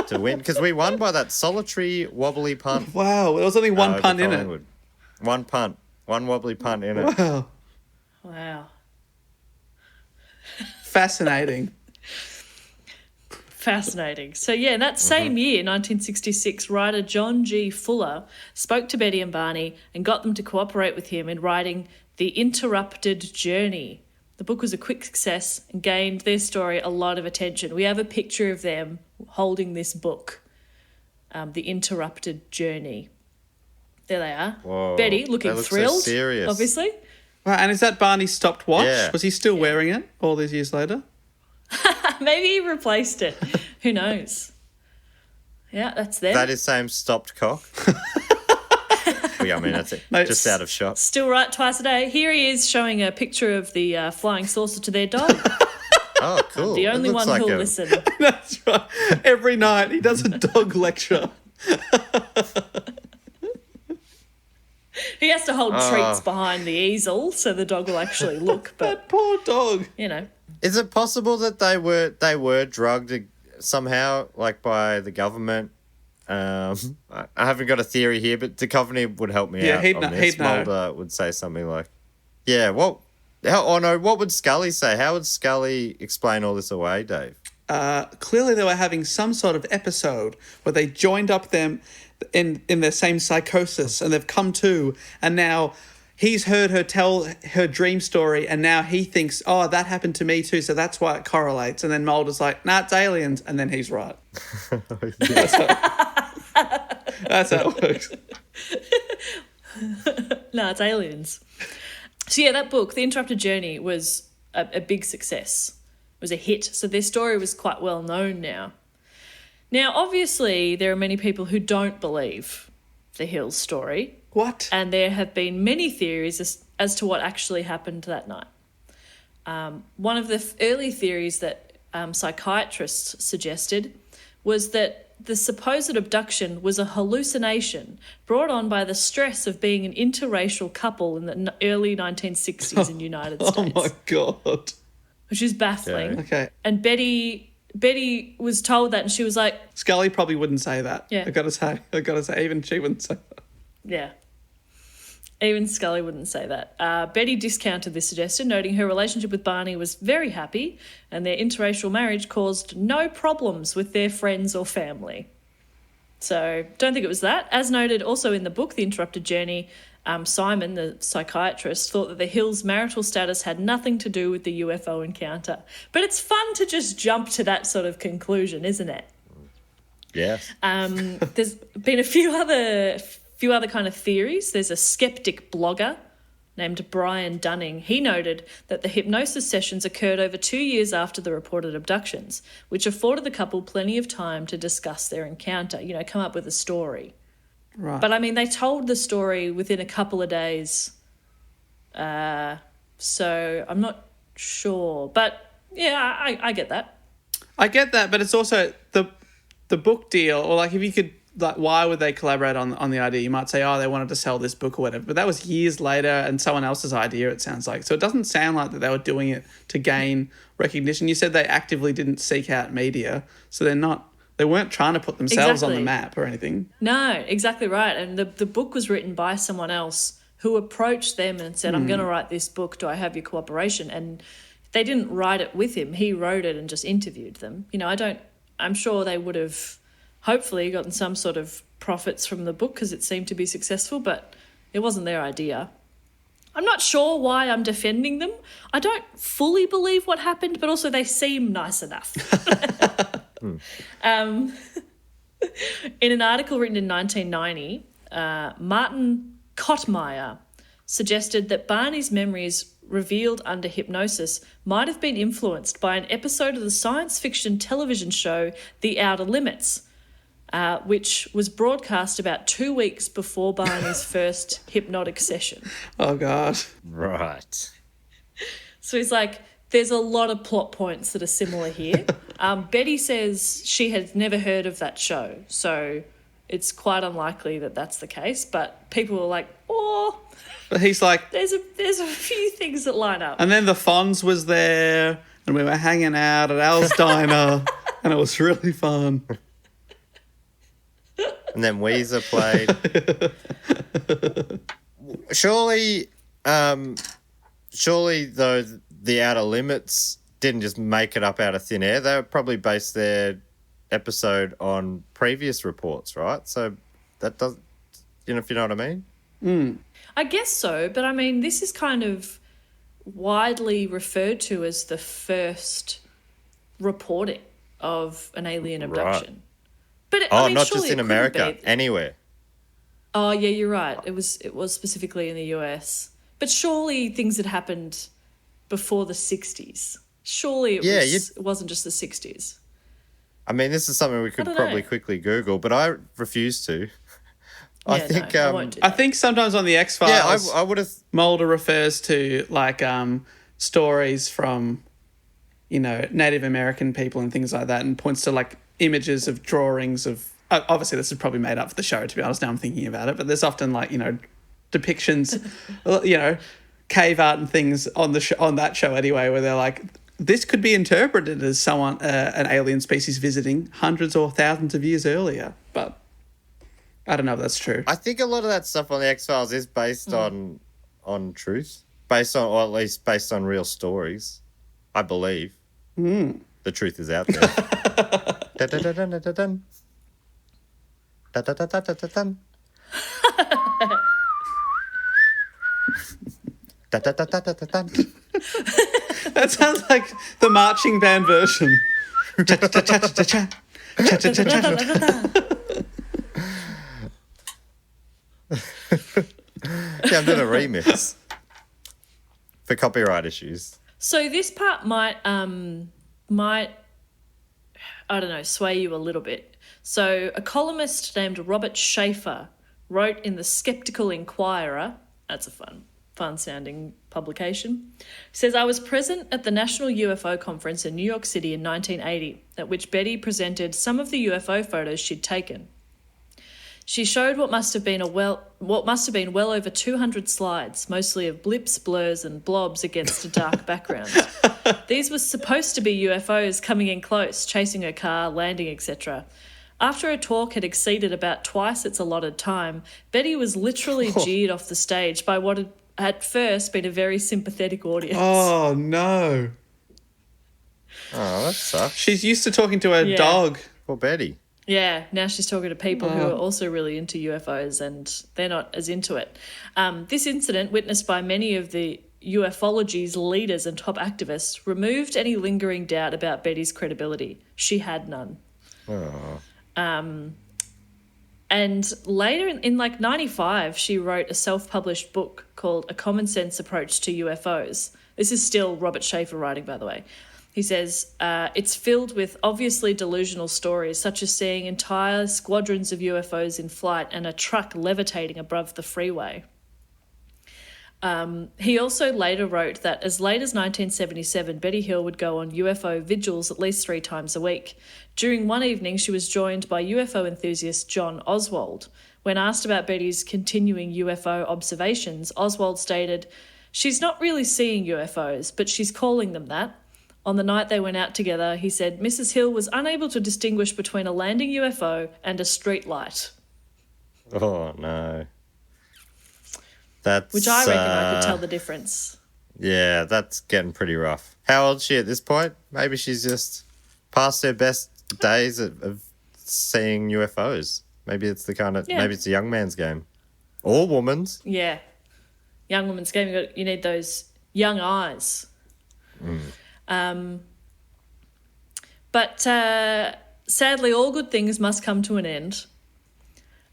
to win, because we won by that solitary wobbly punt. Wow, there was only one punt in it. One punt, one wobbly punt in it. Wow. Fascinating. Fascinating. So, yeah, in that same year, 1966, writer John G. Fuller spoke to Betty and Barney and got them to cooperate with him in writing The Interrupted Journey. The book was a quick success and gained their story a lot of attention. We have a picture of them holding this book, The Interrupted Journey. There they are. Whoa, Betty looking thrilled, so serious. obviously. Right, and is that Barney's stopped watch? Yeah. Was he still wearing it all these years later? Maybe he replaced it. Who knows? Yeah, that's them. That is same stopped cock. Yeah, I mean, that's it. No, Just out of shot. Still right twice a day. Here he is showing a picture of the flying saucer to their dog. Oh, cool. The It only looks one like who'll a- listen. That's right. Every night he does a dog lecture. He has to hold treats behind the easel so the dog will actually look. But, That poor dog. you know, Is it possible that they were drugged somehow, like by the government? I haven't got a theory here, but Duchovny would help me out on this. he'd know. Mulder would say something like, "Yeah, what would Scully say? How would Scully explain all this away, Dave?" Clearly they were having some sort of episode where they joined up them in their same psychosis, and they've come to, and now he's heard her tell her dream story, and now he thinks, oh, that happened to me too, so that's why it correlates. And then Mulder's like, nah, it's aliens, and then he's right. That's how it works. no, it's aliens. So, yeah, that book, The Interrupted Journey, was a big success. It was a hit. So their story was quite well known now. Now, obviously, there are many people who don't believe the Hills story. What? And there have been many theories as to what actually happened that night. One of the early theories that psychiatrists suggested was that the supposed abduction was a hallucination brought on by the stress of being an interracial couple in the early 1960s in the United States. Oh, my God. Which is baffling. Okay. And Betty was told that, and she was like, Scully probably wouldn't say that. Yeah. I gotta say, even she wouldn't say that. yeah. Even Scully wouldn't say that. Betty discounted this suggestion, noting her relationship with Barney was very happy and their interracial marriage caused no problems with their friends or family. So don't think it was that. As noted also in the book, The Interrupted Journey, Simon, the psychiatrist, thought that the Hills' marital status had nothing to do with the UFO encounter. But it's fun to just jump to that sort of conclusion, isn't it? Yes. There's been a few other kind of theories. There's a skeptic blogger named Brian Dunning. He noted that the hypnosis sessions occurred over 2 years after the reported abductions, which afforded the couple plenty of time to discuss their encounter, come up with a story. Right. But, I mean, they told the story within a couple of days, so I'm not sure. But, yeah, I get that. I get that, but it's also the book deal, or like if you could, like, why would they collaborate on the idea? You might say, oh, they wanted to sell this book or whatever, but that was years later and someone else's idea, it sounds like. So it doesn't sound like that they were doing it to gain recognition. You said they actively didn't seek out media, so they weren't trying to put themselves on the map or anything. No, exactly right. And the book was written by someone else who approached them and said, I'm going to write this book. Do I have your cooperation? And they didn't write it with him. He wrote it and just interviewed them. I'm sure they would have hopefully gotten some sort of profits from the book because it seemed to be successful, but it wasn't their idea. I'm not sure why I'm defending them. I don't fully believe what happened, but also they seem nice enough. In an article written in 1990, Martin Kottmeyer suggested that Barney's memories revealed under hypnosis might have been influenced by an episode of the science fiction television show The Outer Limits, which was broadcast about 2 weeks before Barney's first hypnotic session. Oh, God. Right. So he's like, there's a lot of plot points that are similar here. Betty says she had never heard of that show, so it's quite unlikely that that's the case. But people were like, oh, But he's like, there's a few things that line up. and then the Fonz was there, and we were hanging out at Al's Diner, and it was really fun. And then Weezer played. Surely, though, the Outer Limits didn't just make it up out of thin air. They probably based their episode on previous reports, right? So that does, if you know what I mean? I guess so, but I mean, this is kind of widely referred to as the first reporting of an alien abduction. But I mean, not surely just in it couldn't America, be. anywhere. Oh yeah, you're right. It was specifically in the US, but surely things had happened before the 60s. Surely it wasn't just the 60s. I mean, this is something we could probably quickly Google, but I refuse to. Yeah, I think I won't do I that. think sometimes on the X-Files, I would have. Mulder refers to like stories from, Native American people and things like that, and points to like images of drawings of. Obviously, this is probably made up for the show. To be honest, now I'm thinking about it, but there's often like depictions, cave art and things on the on that show anyway, where they're like, this could be interpreted as an alien species visiting hundreds or thousands of years earlier, but. I don't know if that's true. I think a lot of that stuff on the X-Files is based on truth, or at least based on real stories. I believe the truth is out there. Dun-dun-dun-dun-dun-dun. Dun-dun-dun-dun-dun-dun. Dun-dun-dun-dun-dun-dun. That sounds like the marching band version. Cha-cha-cha-cha-cha. Cha-cha-cha-cha. Yeah, I'm doing a remix for copyright issues. So this part might I don't know, sway you a little bit. So a columnist named Robert Schaefer wrote in the Skeptical Inquirer, that's a fun sounding publication, says, I was present at the National UFO Conference in New York City in 1980, at which Betty presented some of the UFO photos she'd taken. She showed what must have been well over 200 slides, mostly of blips, blurs and blobs against a dark background. These were supposed to be UFOs coming in close, chasing her car, landing, etc. After her talk had exceeded about twice its allotted time, Betty was literally jeered off the stage by what had at first been a very sympathetic audience. Oh, no. Oh, that sucks. She's used to talking to her dog. Poor Betty. Yeah, now she's talking to people who are also really into UFOs and they're not as into it. This incident, witnessed by many of the ufology's leaders and top activists, removed any lingering doubt about Betty's credibility. She had none. Oh. And later in like 95, she wrote a self-published book called A Common Sense Approach to UFOs. This is still Robert Schaefer writing, by the way. He says, it's filled with obviously delusional stories, such as seeing entire squadrons of UFOs in flight and a truck levitating above the freeway. He also later wrote that as late as 1977, Betty Hill would go on UFO vigils at least 3 times a week. During one evening, she was joined by UFO enthusiast John Oswald. When asked about Betty's continuing UFO observations, Oswald stated, she's not really seeing UFOs, but she's calling them that. On the night they went out together, he said, Mrs. Hill was unable to distinguish between a landing UFO and a street light. Oh, no. That's, which I reckon I could tell the difference. Yeah, that's getting pretty rough. How old is she at this point? Maybe she's just past her best days of seeing UFOs. Maybe it's maybe it's a young man's game. Or woman's. Yeah. Young woman's game. You need those young eyes. But sadly, all good things must come to an end.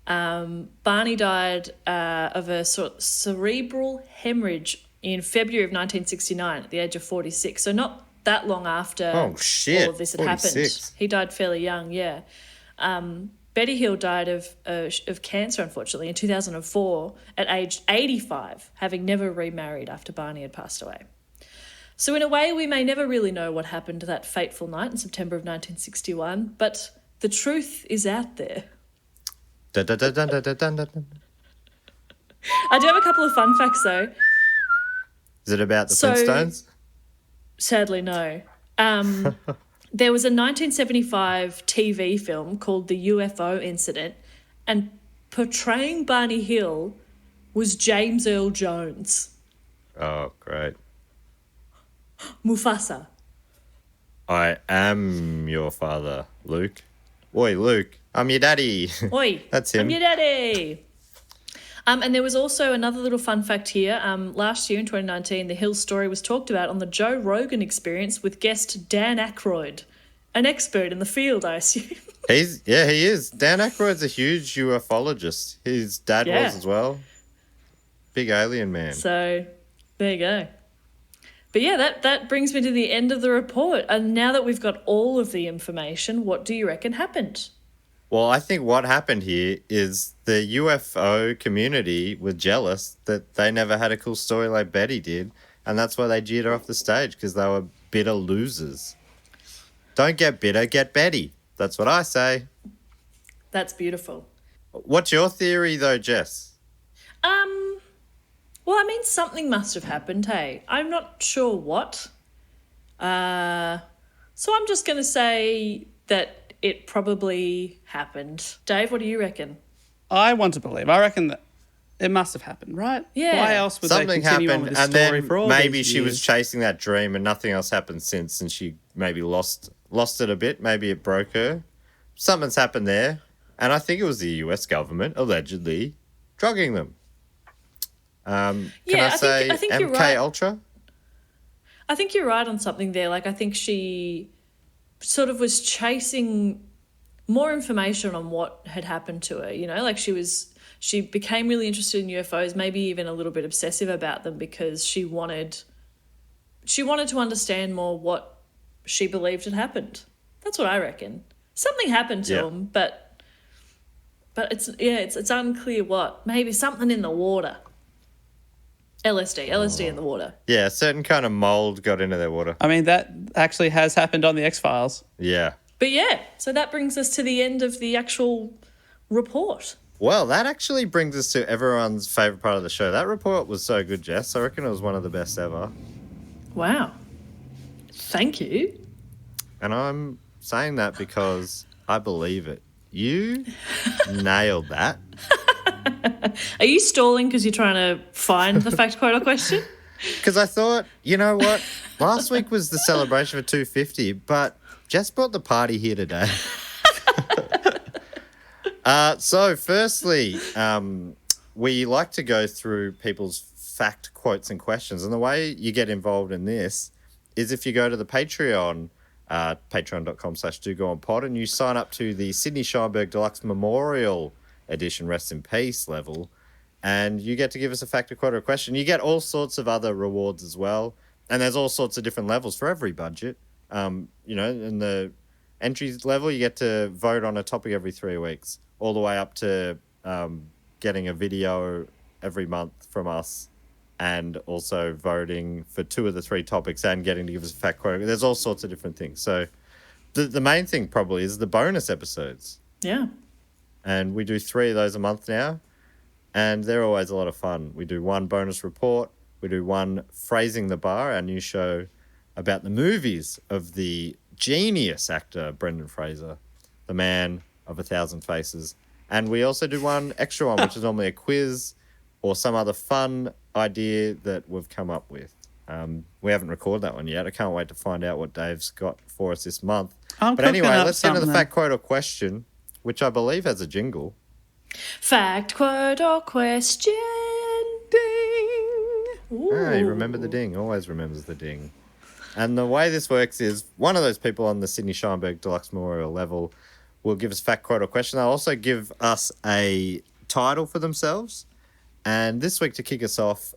Barney died of a cerebral hemorrhage in February of 1969 at the age of 46. So not that long after all of this had happened. He died fairly young, yeah. Betty Hill died of cancer, unfortunately, in 2004 at age 85, having never remarried after Barney had passed away. So in a way, we may never really know what happened that fateful night in September of 1961, but the truth is out there. Dun, dun, dun, dun, dun, dun, dun, dun. I do have a couple of fun facts, though. Is it about the Flintstones? Sadly, no. There was a 1975 TV film called The UFO Incident, and portraying Barney Hill was James Earl Jones. Oh, great. Mufasa. I am your father, Luke. Oi, Luke, I'm your daddy. Oi, That's him. I'm your daddy. And there was also another little fun fact here. Last year in 2019, the Hill story was talked about on the Joe Rogan Experience with guest Dan Aykroyd, an expert in the field, I assume. He is. Dan Aykroyd's a huge ufologist. His dad was as well. Big alien man. So there you go. But yeah, that brings me to the end of the report. And now that we've got all of the information, what do you reckon happened? Well, I think what happened here is the UFO community were jealous that they never had a cool story like Betty did, and that's why they jeered her off the stage, because they were bitter losers. Don't get bitter, get Betty. That's what I say. That's beautiful. What's your theory, though, Jess? Well, I mean, something must have happened, hey? I'm not sure what. So I'm just going to say that it probably happened. Dave, what do you reckon? I want to believe. I reckon that it must have happened, right? Yeah. Why else would Something they continue on happened, with and the story then for all maybe these she was years? chasing that dream and nothing else happened since, and she maybe lost it a bit. Maybe it broke her. Something's happened there, and I think it was the US government, allegedly, drugging them. Can I say I think you're MK right. Ultra? I think you're right on something there. Like, I think she sort of was chasing more information on what had happened to her, you know? Like, she became really interested in UFOs, maybe even a little bit obsessive about them, because she wanted to understand more what she believed had happened. That's what I reckon. Something happened to him, but it's unclear what. Maybe something in the water. LSD in the water. Yeah, a certain kind of mold got into their water. I mean, that actually has happened on the X-Files. Yeah. But yeah, so that brings us to the end of the actual report. Well, that actually brings us to everyone's favourite part of the show. That report was so good, Jess. I reckon it was one of the best ever. Wow. Thank you. And I'm saying that because I believe it. You nailed that. Are you stalling because you're trying to find the fact quote or question? Because I thought, you know what? Last week was the celebration for 250, but Jess brought the party here today. So firstly, we like to go through people's fact quotes and questions. And the way you get involved in this is if you go to the Patreon, patreon.com/dogoonpod, and you sign up to the Sydney Scheinberg Deluxe Memorial Edition Rest in Peace level, and you get to give us a fact, a quote, or a question. You get all sorts of other rewards as well, and there's all sorts of different levels for every budget. You know, in the entries level, you get to vote on a topic every 3 weeks, all the way up to getting a video every month from us, and also voting for 2 of the 3 topics and getting to give us a fact quote. There's all sorts of different things. So the main thing probably is the bonus episodes. Yeah. And we do 3 of those a month now, and they're always a lot of fun. We do 1 bonus report. We do 1 Phrasing the Bar, our new show about the movies of the genius actor Brendan Fraser, the man of 1,000 faces. And we also do 1 extra one, which is normally a quiz or some other fun idea that we've come up with. We haven't recorded that one yet. I can't wait to find out what Dave's got for us this month. But anyway, let's get into the fact, quote, or question, which I believe has a jingle. Fact, quote, or question. Ding! Hey, remember the ding. Always remembers the ding. And the way this works is one of those people on the Sydney Scheinberg Deluxe Memorial level will give us fact, quote, or question. They'll also give us a title for themselves. And this week, to kick us off,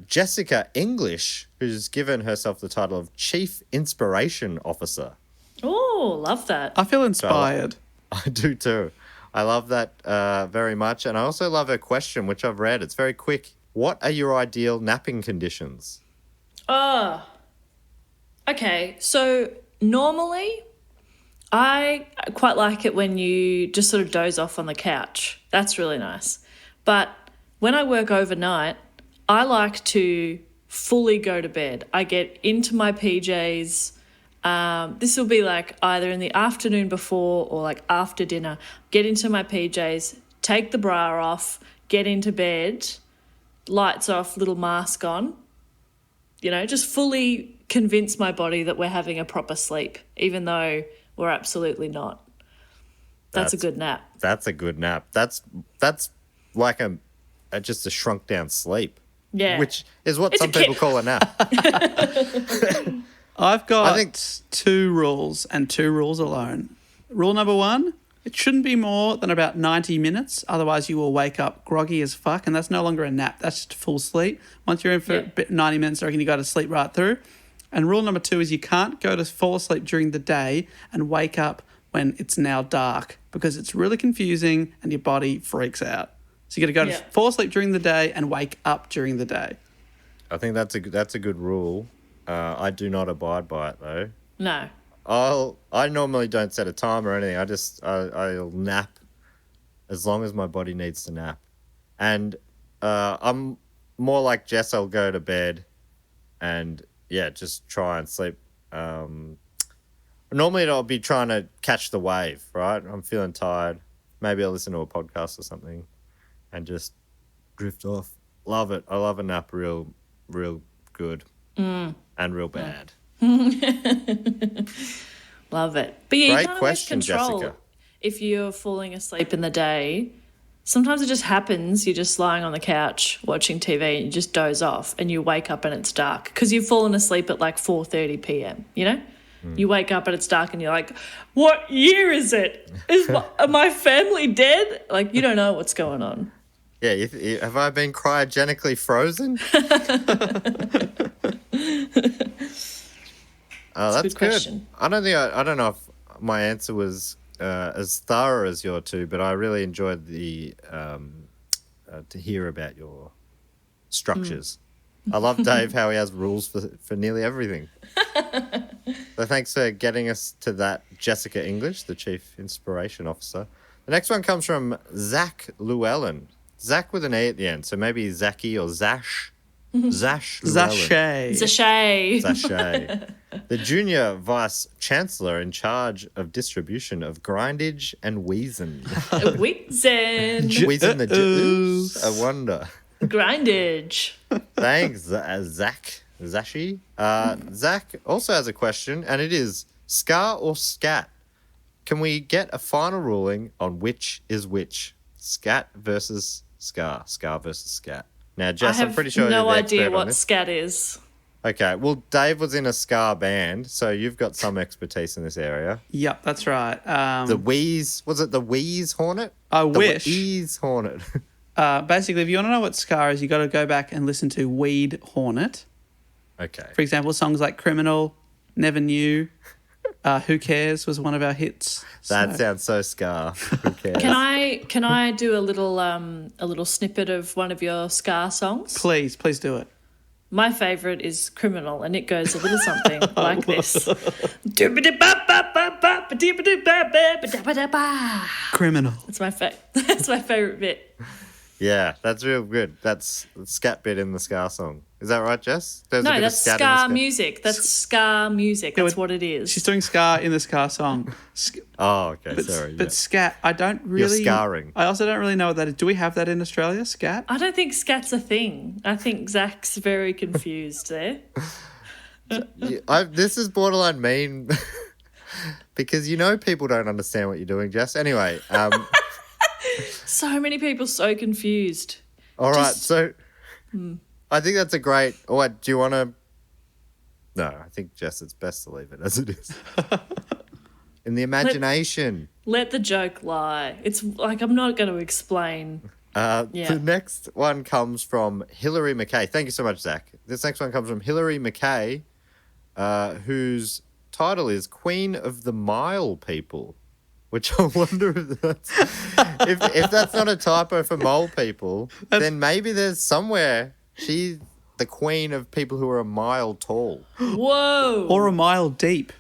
Jessica English, who's given herself the title of Chief Inspiration Officer. Oh, love that. I feel inspired. I do too. I love that very much. And I also love her question, which I've read. It's very quick. What are your ideal napping conditions? Okay, so normally I quite like it when you just sort of doze off on the couch. That's really nice. But when I work overnight, I like to fully go to bed. I get into my PJs. This will be like either in the afternoon before or like after dinner. Get into my PJs, take the bra off, get into bed, lights off, little mask on. You know, just fully convince my body that we're having a proper sleep, even though we're absolutely not. That's a good nap. That's a good nap. That's like just a shrunk down sleep. Yeah. Which is what some people call a nap. I've got 2 rules and 2 rules alone. Rule number 1, it shouldn't be more than about 90 minutes. Otherwise, you will wake up groggy as fuck, and that's no longer a nap. That's just full sleep. Once you're in for 90 minutes, I reckon you got to sleep right through. And rule number 2 is you can't go to fall asleep during the day and wake up when it's now dark, because it's really confusing and your body freaks out. So you got to go to fall asleep during the day and wake up during the day. I think that's a good rule. I do not abide by it though. No. I normally don't set a time or anything. I'll nap as long as my body needs to nap. And I'm more like Jess. I'll go to bed and just try and sleep. Normally I'll be trying to catch the wave, right? I'm feeling tired. Maybe I'll listen to a podcast or something and just drift off. Love it. I love a nap real good and real bad. Love it. But yeah, Great you can't question, always control Jessica. if you're falling asleep in the day. Sometimes it just happens. You're just lying on the couch watching TV and you just doze off and you wake up and it's dark because you've fallen asleep at like 4:30 p.m., you know? You wake up and it's dark and you're like, what year is it? Are my family dead? Like, you don't know what's going on. Yeah, have I been cryogenically frozen? That's good question. I don't know if my answer was as thorough as your two, but I really enjoyed the to hear about your structures. I love Dave how he has rules for nearly everything. So thanks for getting us to that, Jessica English, the Chief Inspiration Officer. The next one comes from Zach Llewellyn. Zach with an E at the end, so maybe Zachy or Zash. Zash Llewellyn. Zashay. The Junior Vice Chancellor in charge of distribution of Grindage and Wheezen. Wheezen. Wheezen the Juice. I wonder. Grindage. Thanks, Zach. Zashi. Zach also has a question, and it is ska or scat? Can we get a final ruling on which is which? Scat versus ska. Ska versus scat. Now, Jess, I'm pretty sure no you're the idea expert on what this. scat is. Okay, well, Dave was in a ska band, so you've got some expertise in this area. Yep, that's right. The Wheeze, was it the Wheeze Hornet? I The wish. Wheeze Hornet. Basically, if you want to know what ska is, you got to go back and listen to Weed Hornet. Okay. For example, songs like Criminal, Never Knew, Who Cares was one of our hits. That sounds so ska. Who cares? Can I do a little snippet of one of your ska songs? Please do it. My favourite is Criminal, and it goes a little something like this. Criminal. That's my favourite bit. Yeah, that's real good. That's the scat bit in the ska song. Is that right, Jess? There's a No, bit of that's scat in the ska music. That's ska music. That's what it is. She's doing ska in the ska song. Oh, okay, But, sorry. but yeah. scat, I don't really... You're scarring. I also don't really know what that is. Do we have that in Australia, scat? I don't think scat's a thing. I think Zach's very confused there. This is borderline mean because people don't understand what you're doing, Jess. Anyway, So many people so confused. all right. So I think that's a great. Or do you want to? No, I think Jess, it's best to leave it as it is. In the imagination. Let the joke lie. It's like I'm not going to explain. The next one comes from Hilary McKay. Thank you so much, Zach. This next one comes from Hilary McKay, whose title is Queen of the Mile People. which I wonder if that's not a typo for mole people, then maybe there's somewhere she's the queen of people who are a mile tall. Whoa. Or a mile deep.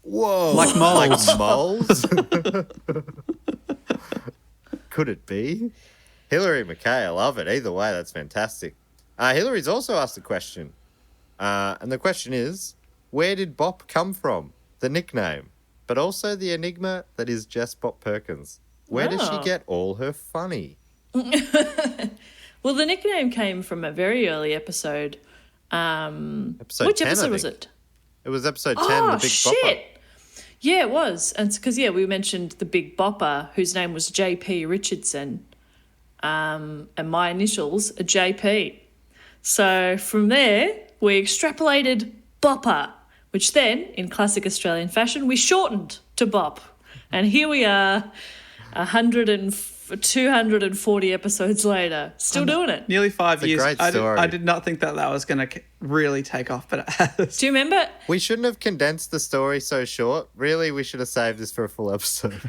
Whoa. Like moles. Like moles? Could it be? Hillary McKay, I love it. Either way, that's fantastic. Hillary's also asked a question. And the question is, where did Bop come from? The nickname, but also the enigma that is Jess Bop Perkins. Where does she get all her funny? Well, the nickname came from a very early episode. Episode Which 10, episode was it? It was episode 10, Oh, the Big shit. Bopper. Yeah, it was. And because, we mentioned the Big Bopper, whose name was J.P. Richardson. And my initials are J.P. So from there, we extrapolated Bopper, which then, in classic Australian fashion, we shortened to Bop. And here we are, 240 episodes later, still doing it. Nearly 5 a years. great I story. did not think that was going to really take off, but it has. Do you remember? We shouldn't have condensed the story so short. Really, we should have saved this for a full episode.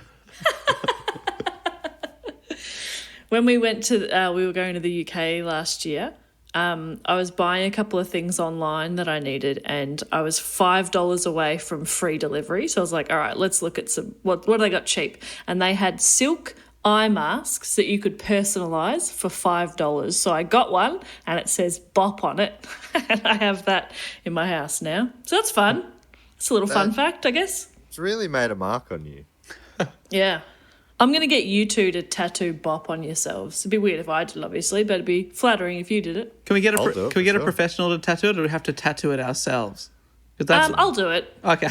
When we went to, we were going to the UK last year. I was buying a couple of things online that I needed, and I was $5 away from free delivery. So I was like, all right, let's look at some, what they got cheap. And they had silk eye masks that you could personalise for $5. So I got one, and it says Bop on it. And I have that in my house now. So that's fun. It's a little fun fact, I guess. It's really made a mark on you. Yeah. I'm going to get you two to tattoo Bop on yourselves. It'd be weird if I did, obviously, but it'd be flattering if you did it. Can we get I'll do it can we get for a sure. professional to tattoo it, or do we have to tattoo it ourselves? 'Cause that's I'll do it. okay.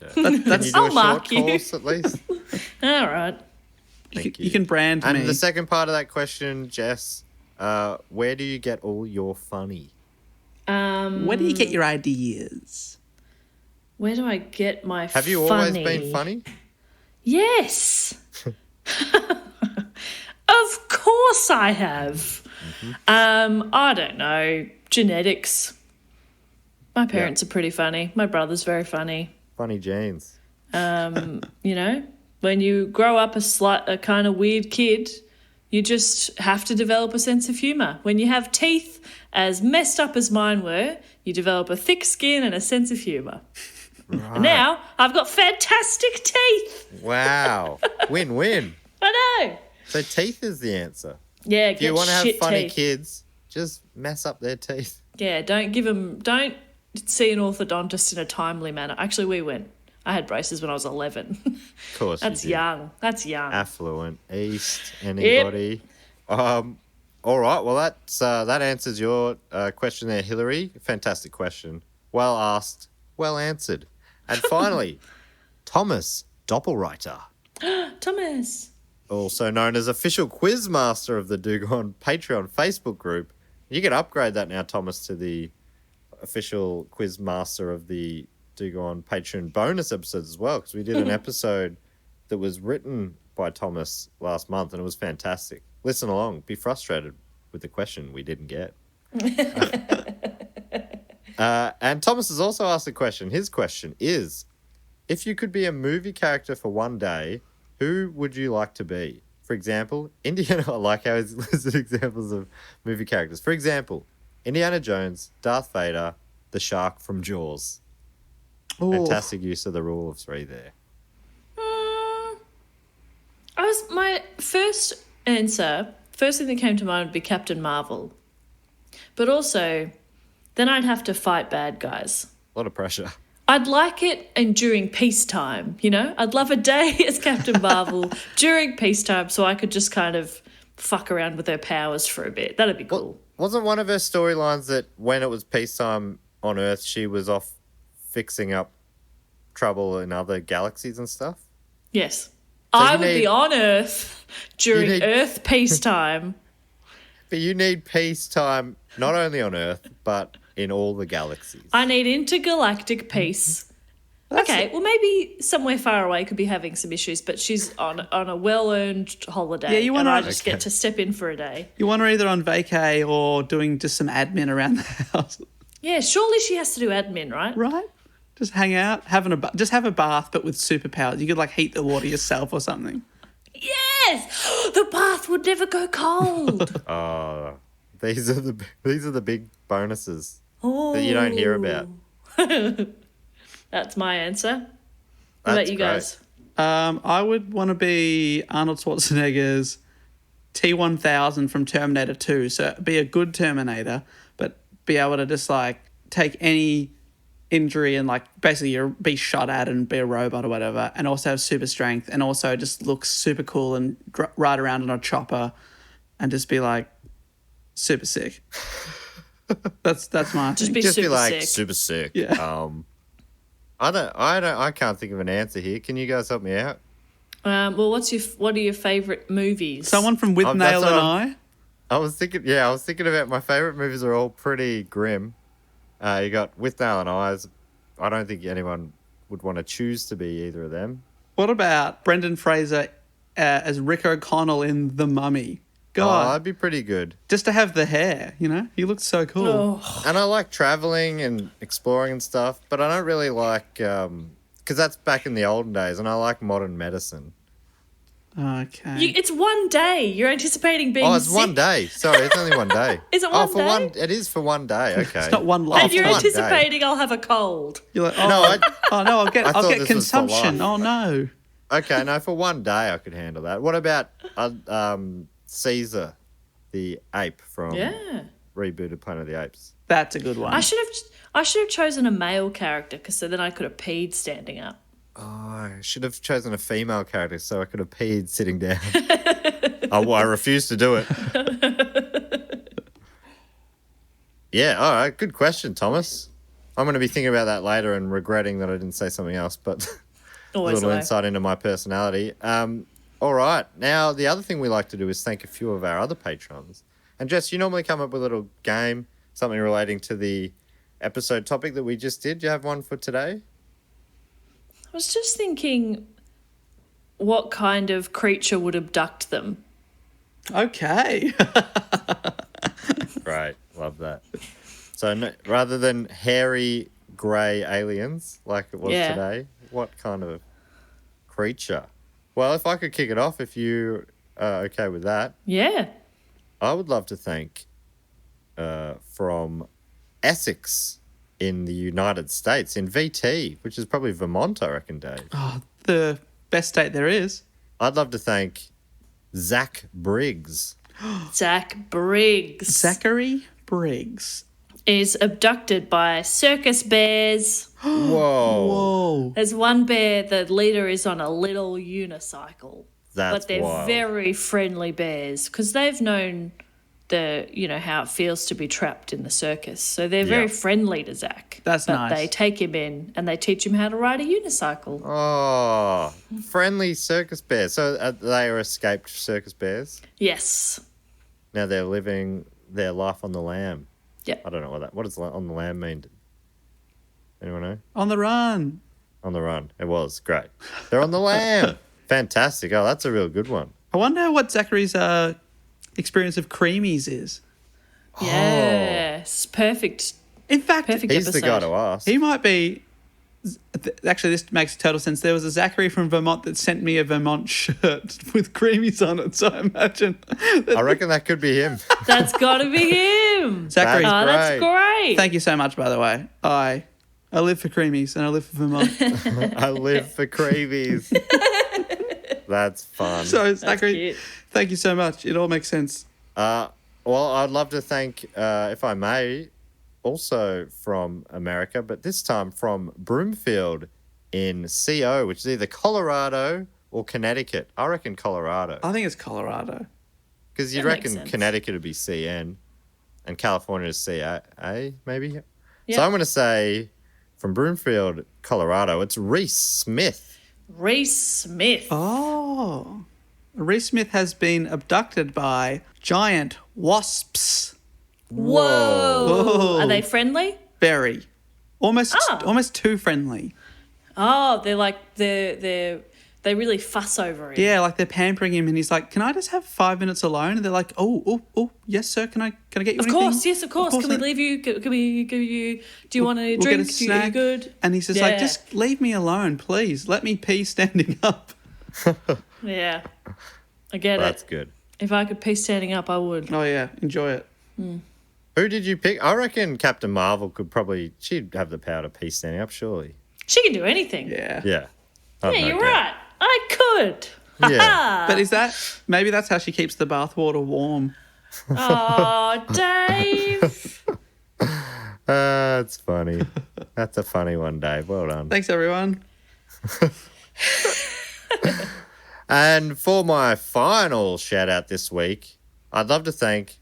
Okay. Can you do I'll a mark short you. course at least? All right. Thank You can brand And me. the second part of that question, Jess, where do you get all your funny? Where do you get your ideas? Where do I get my Have you funny? always been funny? Yes. Of course I have. I don't know. Genetics. My parents are pretty funny. My brother's very funny. Funny genes. You know, when you grow up a kind of weird kid, you just have to develop a sense of humour. When you have teeth as messed up as mine were, you develop a thick skin and a sense of humour. Right. And now I've got fantastic teeth. Wow. Win-win. I know. So teeth is the answer. Yeah, If you get want to have shit funny teeth. kids, just mess up their teeth. Yeah, don't see an orthodontist in a timely manner. Actually, we went. I had braces when I was 11. Of course That's you did. young. That's young. Affluent, East, anybody. All right, well, that answers your question there, Hillary. Fantastic question. Well asked, well answered. And finally, Thomas Doppelreiter, Thomas. also known as official quiz master of the Dugon Patreon Facebook group. You can upgrade that now, Thomas, to the official quiz master of the Dugon Patreon bonus episodes as well, because we did an episode that was written by Thomas last month, and it was fantastic. Listen along, be frustrated with the question we didn't get. And Thomas has also asked a question. His question is, if you could be a movie character for one day, who would you like to be? For example, Indiana, I like how he's listed examples of movie characters. For example, Indiana Jones, Darth Vader, the shark from Jaws. Ooh. Fantastic use of the rule of three there. My first answer, first thing that came to mind would be Captain Marvel. But also, then I'd have to fight bad guys. A lot of pressure. I'd like it during peacetime, you know? I'd love a day as Captain Marvel during peacetime so I could just kind of fuck around with her powers for a bit. That'd be cool. Wasn't one of her storylines that when it was peacetime on Earth, she was off fixing up trouble in other galaxies and stuff? Yes. So I you would be need- on Earth during need- Earth peacetime. But you need peacetime not only on Earth, but in all the galaxies. I need intergalactic peace. Okay, well, maybe somewhere far away could be having some issues, but she's on a well-earned holiday. Yeah, you and wanna- I just get to step in for a day. You want her either on vacay or doing just some admin around the house, Yeah, surely she has to do admin, right? right? Just hang out, just have a bath, but with superpowers. You could like heat the water yourself or something. Yes! The bath would never go cold. Oh, these are the big bonuses that you don't hear about. That's my answer. What That's about you great. guys? I would want to be Arnold Schwarzenegger's T-1000 from Terminator 2. So be a good Terminator, but be able to just like take any injury and like basically be shot at and be a robot or whatever, and also have super strength, and also just look super cool and ride around on a chopper and just be like super sick. That's my Just thing. be Just super be like sick. super sick. Yeah. I can't think of an answer here. Can you guys help me out? Well, what are your favourite movies? Someone from With That's Nail what and I'm- I. I was thinking about my favorite movies are all pretty grim. You got With Nail and Eyes. I don't think anyone would want to choose to be either of them. What about Brendan Fraser as Rick O'Connell in The Mummy? Oh, God, that'd be pretty good. just to have the hair, you know? He looks so cool. Oh, And I like traveling and exploring and stuff, but I don't really like because that's back in the olden days, and I like modern medicine. Okay. it's one day. You're anticipating being Oh, it's sick. one day. Sorry, it's only one day. Is it Oh, one for day? one. It is for one day. Okay. It's not one Oh, life. And you're for one day. anticipating I'll have a cold. You're like, oh No, no, I'll I get thought this was for consumption. life. Oh no. Okay, no, for one day I could handle that. What about Caesar, the ape from Yeah. rebooted Planet of the Apes? That's a good one. I should have chosen a male character because then I could have peed standing up. Oh, I should have chosen a female character so I could have peed sitting down. I refuse to do it. Yeah, all right. Good question, Thomas. I'm going to be thinking about that later and regretting that I didn't say something else, but a Always little the way. insight into my personality. All right. Now, the other thing we like to do is thank a few of our other patrons. And Jess, you normally come up with a little game, something relating to the episode topic that we just did. Do you have one for today? I was just thinking what kind of creature would abduct them. Okay. Great. Love that. So no, rather than hairy grey aliens like it was Yeah. today, what kind of creature? Well, if I could kick it off, if you are okay with that, Yeah. I would love to thank from Essex in the United States, in VT, which is probably Vermont, I reckon, Dave. Oh, the best state there is. I'd love to thank Zach Briggs. Zach Briggs Zachary Briggs. is abducted by circus bears. Whoa. Whoa. There's one bear, the leader is on a little unicycle. That's but they're wild. very friendly bears because they've known how it feels to be trapped in the circus. So they're very Yeah. friendly to Zach. That's but nice. They take him in and they teach him how to ride a unicycle. Oh, friendly circus bears. So they are escaped circus bears. Yes. Now they're living their life on the lam. Yep. I don't know what does on the lam mean? Anyone know? On the run. On the run. It was great. They're on the lam. Fantastic. Oh, that's a real good one. I wonder what Zachary's experience of creamies is. Yes. Perfect. In fact, Perfect He's episode. the guy to ask. he might be. Actually, this makes total sense. There was a Zachary from Vermont that sent me a Vermont shirt with creamies on it. So I imagine. I reckon that could be him. That's got to be him. Zachary, That's Oh, that's great. thank you so much, by the way. I live for creamies and I live for Vermont. I live for creamies. That's fun. So, Zachary, cute. thank you so much. It all makes sense. Well, I'd love to thank, if I may, also from America, but this time from Broomfield in CO, which is either Colorado or Connecticut. I reckon Colorado. I think it's Colorado. Because you'd That makes reckon sense. Connecticut would be CN and California is CA, maybe? Yeah. So I'm going to say from Broomfield, Colorado, it's Reese Smith. Reese Smith. Oh. Reese Smith has been abducted by giant wasps. Whoa. Whoa. Are they friendly? Very. Almost Ah. almost too friendly. Oh, they're like they're They really fuss over him. Yeah, like they're pampering him, and he's like, "Can I just have 5 minutes alone?" And they're like, "Oh, yes, sir. Can I get you anything?" Of course. Can we leave you? Can we give you? Do you want a We'll get drink? a Are you snack. good? And he's just like, "Just leave me alone, please. Let me pee standing up." Yeah, I get it. That's good. If I could pee standing up, I would. Oh yeah, enjoy it. Who did you pick? I reckon Captain Marvel she'd have the power to pee standing up, surely. She can do anything. Yeah. Yeah. Yeah, you're right. I could. Yeah. But maybe that's how she keeps the bathwater warm. Oh, Dave. It's funny. That's a funny one, Dave. Well done. Thanks, everyone. And for my final shout out this week, I'd love to thank.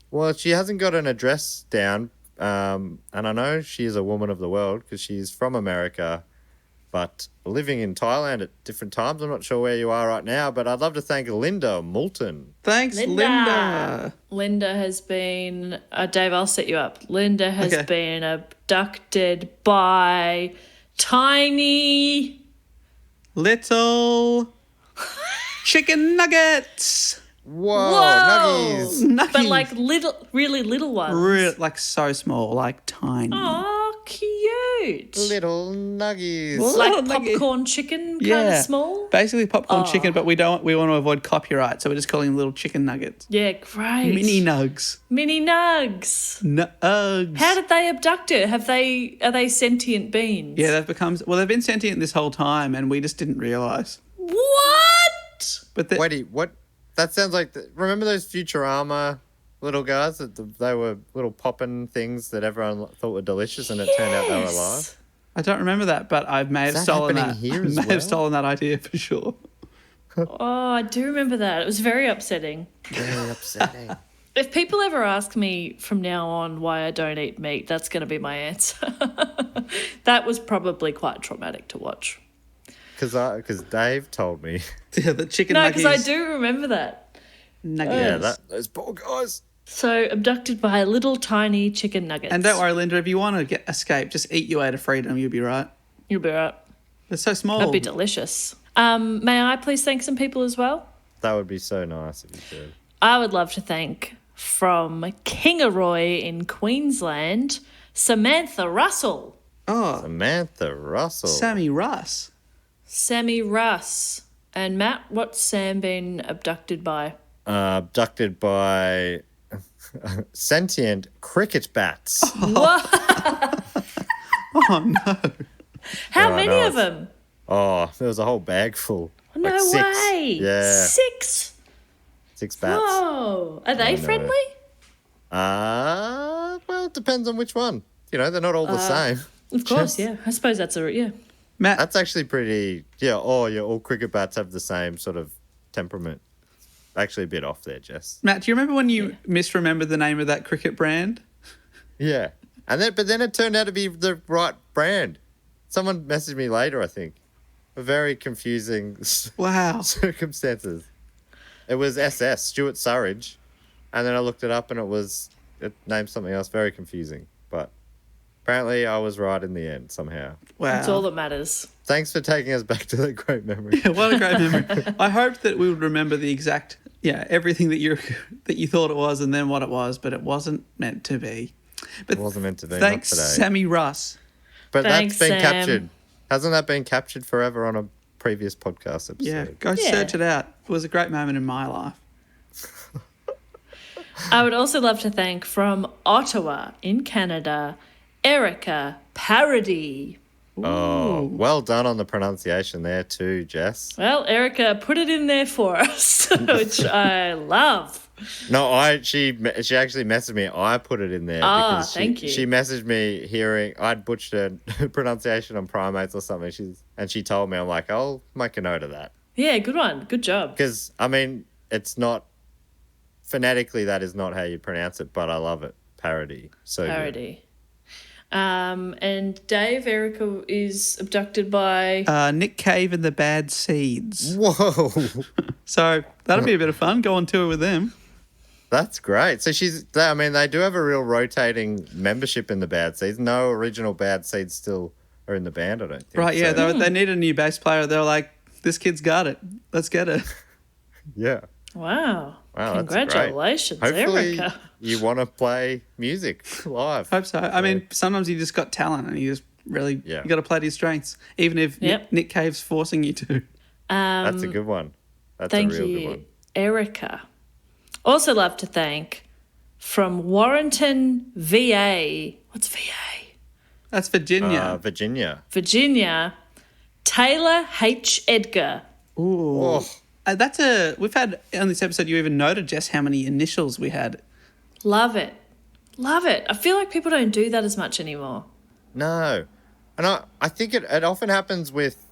Well, she hasn't got an address down, and I know she is a woman of the world because she's from America, but living in Thailand at different times. I'm not sure where you are right now, but I'd love to thank Linda Moulton. Thanks, Linda. Linda has been... Dave, I'll set you up. Linda has been abducted by tiny... little chicken nuggets. Whoa, nuggies. But like really little ones. Like so small, like tiny. Oh, cute. Little nuggies. Like Little nugget. popcorn chicken kind of small. Basically popcorn chicken, but we want to avoid copyright, so we're just calling them little chicken nuggets. Yeah, great. Mini nugs. Mini nugs. Nugs. How did they abduct her? Are they sentient beings? Yeah, they've been sentient this whole time, and we just didn't realise. What? But Wait, what? That sounds like... remember those Futurama little guys? They were little popping things that everyone thought were delicious, and it turned out they were alive? I don't remember that, but I may have that stolen that. happening here I as may well? have stolen that idea for sure. Oh, I do remember that. It was very upsetting. Very upsetting. If people ever ask me from now on why I don't eat meat, that's going to be my answer. That was probably quite traumatic to watch. Because Dave told me. Yeah, the chicken No, nuggets. because I do remember that. Nuggets. Yeah, those poor guys. So, abducted by little tiny chicken nuggets. And don't worry, Linda, if you want to escape, just eat your way to freedom. You'll be right. You'll be right. They're so small. That'd be delicious. May I please thank some people as well? That would be so nice if you could. I would love to thank from Kingaroy in Queensland, Samantha Russell. Oh, Samantha Russell. Sammy Russ. Sammy Russ. And Matt, what's Sam been abducted by? Abducted by sentient cricket bats. Oh, no. How Yeah, I many know, of them? Oh, there was a whole bag full. No Like six. way. Yeah. 6? 6 bats. Whoa. Are they know. friendly? Well, it depends on which one. You know, they're not all the same. Of course, yeah. I suppose that's yeah. Matt, That's actually pretty... Yeah, all cricket bats have the same sort of temperament. Actually a bit off there, Jess. Matt, do you remember when you misremembered the name of that cricket brand? Yeah. But then it turned out to be the right brand. Someone messaged me later, I think. A very confusing Wow. circumstances. It was SS, Stuart Surridge. And then I looked it up and it named something else, very confusing. But apparently I was right in the end somehow. Wow. That's all that matters. Thanks for taking us back to that great memory. What a great memory. I hoped that we would remember the exact, everything that you thought it was and then what it was, but it wasn't meant to be. But It wasn't meant to be. thanks, not today. Sammy Russ. But Thanks, that's been Sam. captured. Hasn't that been captured forever on a previous podcast episode? Yeah, go Yeah. search it out. It was a great moment in my life. I would also love to thank from Ottawa in Canada, Erica Parody. Oh, well done on the pronunciation there too, Jess. Well, Erica put it in there for us, which I love. No, she actually messaged me. I put it in there because thank you. She messaged me hearing I'd butchered a pronunciation on primates or something. She told me. I'm like, I'll make a note of that Yeah, good one. Good job. because I mean it's not phonetically that is not how you pronounce it, but I love it. Parody. So good. Parody. And Dave, Erica is abducted by... Nick Cave and the Bad Seeds. Whoa, So that'll be a bit of fun. Go on tour with them. that's great. So they do have a real rotating membership in the Bad Seeds. No original Bad Seeds still are in the band, I don't think. Right, yeah. So- They need a new bass player. They were like, This kid's got it. Let's get her. Yeah. Wow. Wow, that's Congratulations, great. Hopefully Erica. you want to play music live. Hope so. I mean, sometimes you just got talent and you just really you got to play to your strengths, even if Nick Cave's forcing you to. That's a good one. That's Thank a real you, good one. Erica. Also love to thank from Warrenton, VA. What's VA? That's Virginia. Virginia. Taylor H. Edgar. Ooh. Oh. We've had on this episode, you even noted, Jess, how many initials we had. Love it. Love it. I feel like people don't do that as much anymore. No. And I think it often happens with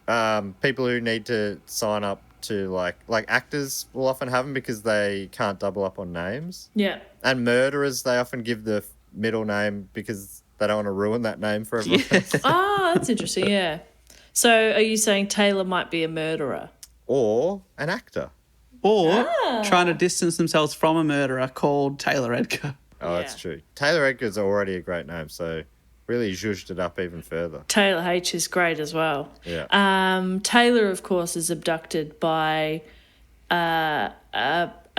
people who need to sign up to like actors will often have them because they can't double up on names. Yeah. And murderers, they often give the middle name because they don't want to ruin that name for everyone else. Oh, that's interesting. Yeah. So are you saying Taylor might be a murderer? Or an actor. Or trying to distance themselves from a murderer called Taylor Edgar. Oh, that's true. Taylor Edgar's already a great name, so really zhuzhed it up even further. Taylor H is great as well. Yeah. Taylor, of course, is abducted by a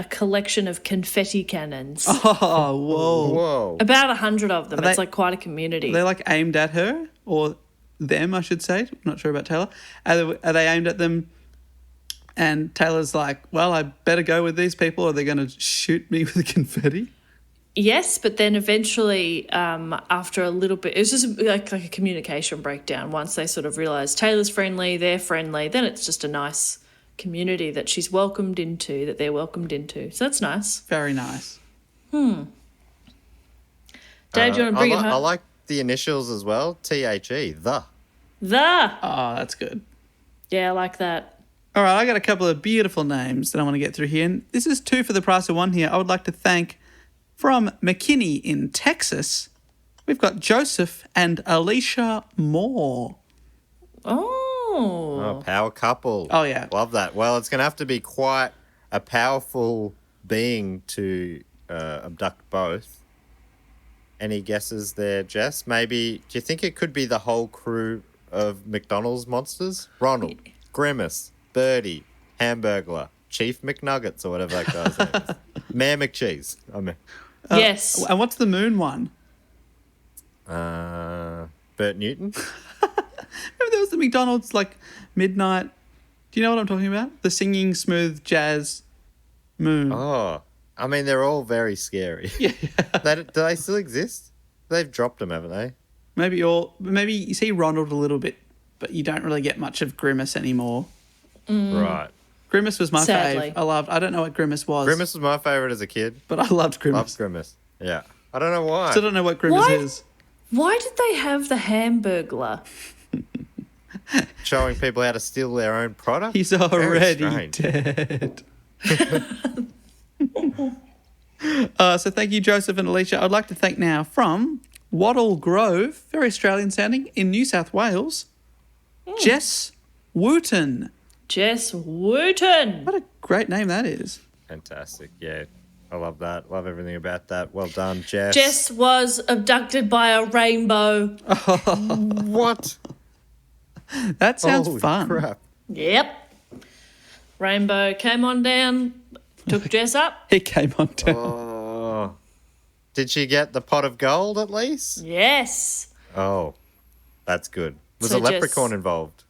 collection of confetti cannons. Oh, whoa. Whoa. About 100 of them. Are It's they- like quite a community. Are they aimed at her or them, I should say? I'm not sure about Taylor. Are they aimed at them? And Taylor's like, well, I better go with these people or they're going to shoot me with confetti. Yes, but then eventually, after a little bit, it was just like a communication breakdown. Once they sort of realise Taylor's friendly, they're friendly, then it's just a nice community that she's welcomed into, that they're welcomed into. So that's nice. Very nice. Dave, do you want to bring it home? I like the initials as well. THE, the. Oh, that's good. Yeah, I like that. All right, I got a couple of beautiful names that I want to get through here. And this is 2 for the price of 1 here. I would like to thank from McKinney in Texas. We've got Joseph and Alicia Moore. Oh. Power couple. Oh, yeah. Love that. Well, it's going to have to be quite a powerful being to abduct both. Any guesses there, Jess? Maybe, do you think it could be the whole crew of McDonald's monsters? Ronald, Grimace, Birdie, Hamburglar, Chief McNuggets, or whatever that guy's name is. Mayor McCheese. Yes. And what's the moon one? Bert Newton? Remember there was the McDonald's midnight. Do you know what I'm talking about? The singing smooth jazz moon. Oh, I mean, they're all very scary. Yeah. Do they still exist? They've dropped them, haven't they? Maybe you see Ronald a little bit, but you don't really get much of Grimace anymore. Right. Grimace was my Sadly. fave. I don't know what Grimace was. Grimace was my favourite as a kid. But I loved Grimace. Loved Grimace. Yeah. I don't know why. Still don't know what Grimace Why? is. Why did they have the Hamburglar? Showing people how to steal their own product. He's Very already strange. dead. So thank you, Joseph and Alicia. I'd like to thank now from Wattle Grove, very Australian sounding, in New South Wales, Jess Wooten. Jess Wooten. What a great name that is. Fantastic. Yeah. I love that. Love everything about that. Well done, Jess. Jess was abducted by a rainbow. What? That sounds Holy fun. crap. Yep. Rainbow came on down, took Jess up. He came on down. Oh. Did she get the pot of gold at least? Yes. Oh. That's good. Was So a leprechaun Jess- involved?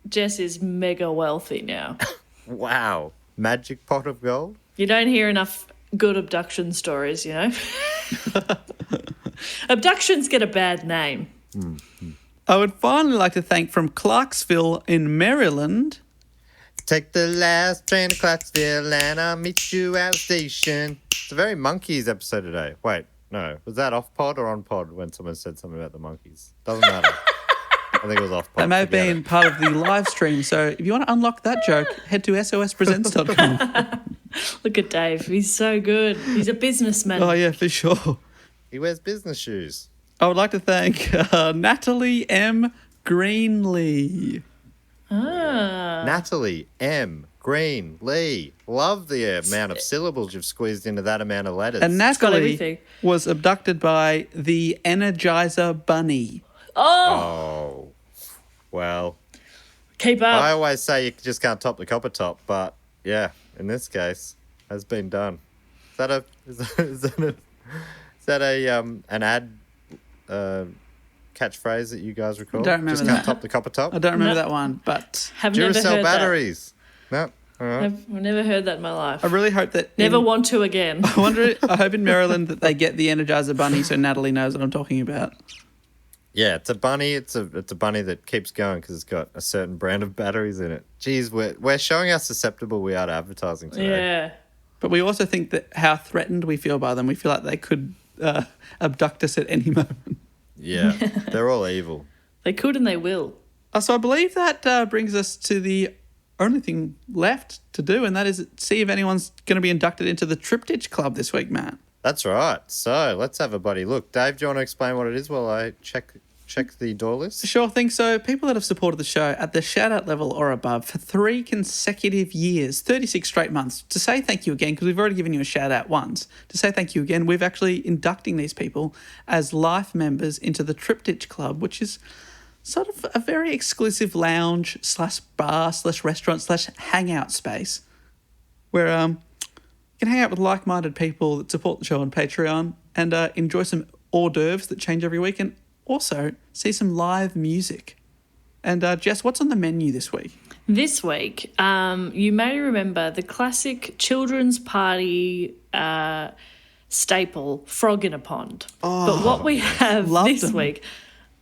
Jess is mega wealthy now. Wow. Magic pot of gold? You don't hear enough good abduction stories, you know? Abductions get a bad name. I would finally like to thank from Clarksville in Maryland. Take the last train to Clarksville and I'll meet you at the station. It's a very monkeys episode today. Wait, no. Was that off pod or on pod when someone said something about the monkeys? Doesn't matter. I think it was off pod. That may have Forget been it. part of the live stream. So if you want to unlock that joke, head to sospresents.com. Look at Dave. He's so good. He's a businessman. Oh, yeah, for sure. He wears business shoes. I would like to thank Natalie M. Greenlee. Natalie M. Green Lee. Love the amount of syllables you've squeezed into that amount of letters. And got Natalie everything. was abducted by the Energizer Bunny. Oh, Oh. Well, Keep up. I always say you just can't top the copper top, but yeah, in this case, has been done. Is that an ad catchphrase that you guys recall? Don't remember just that. can't top the copper top. I don't remember that one, but Have never Duracell heard batteries. No. All right. that. I've never heard that in my life. I really hope that... Never want to again. I hope in Maryland that they get the Energizer Bunny so Natalie knows what I'm talking about. Yeah, it's a bunny. It's a bunny that keeps going because it's got a certain brand of batteries in it. Jeez, we're showing how susceptible we are to advertising today. Yeah. But we also think that how threatened we feel by them. We feel like they could abduct us at any moment. Yeah, they're all evil. They could and they will. So I believe that brings us to the only thing left to do, and that is see if anyone's going to be inducted into the Triptych Club this week, Matt. That's right. So let's have a buddy look. Dave, do you want to explain what it is while I check the door list? Sure thing. So people that have supported the show at the shout-out level or above for 3 consecutive years, 36 straight months, to say thank you again, because we've already given you a shout-out once, to say thank you again, we've actually inducting these people as life members into the Triptych Club, which is sort of a very exclusive lounge / bar / restaurant / hangout space where you can hang out with like-minded people that support the show on Patreon and enjoy some hors d'oeuvres that change every week and also see some live music. And Jess, what's on the menu this week? This week, you may remember the classic children's party staple, Frog in a Pond. But what we have this week,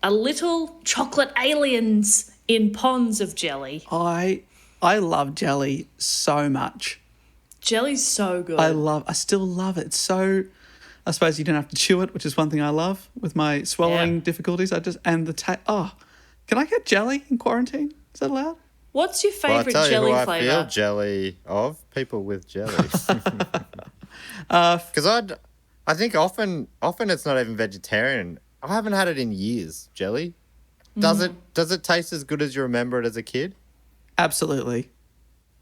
are little chocolate aliens in ponds of jelly. I love jelly so much. Jelly's so good. I still love it. It's so... I suppose you don't have to chew it, which is one thing I love with my swallowing difficulties. Can I get jelly in quarantine? Is that allowed? What's your favourite Well, I tell jelly you who flavour? I feel jelly of people with jelly. Because I think often it's not even vegetarian. I haven't had it in years. Jelly. Does it taste as good as you remember it as a kid? Absolutely.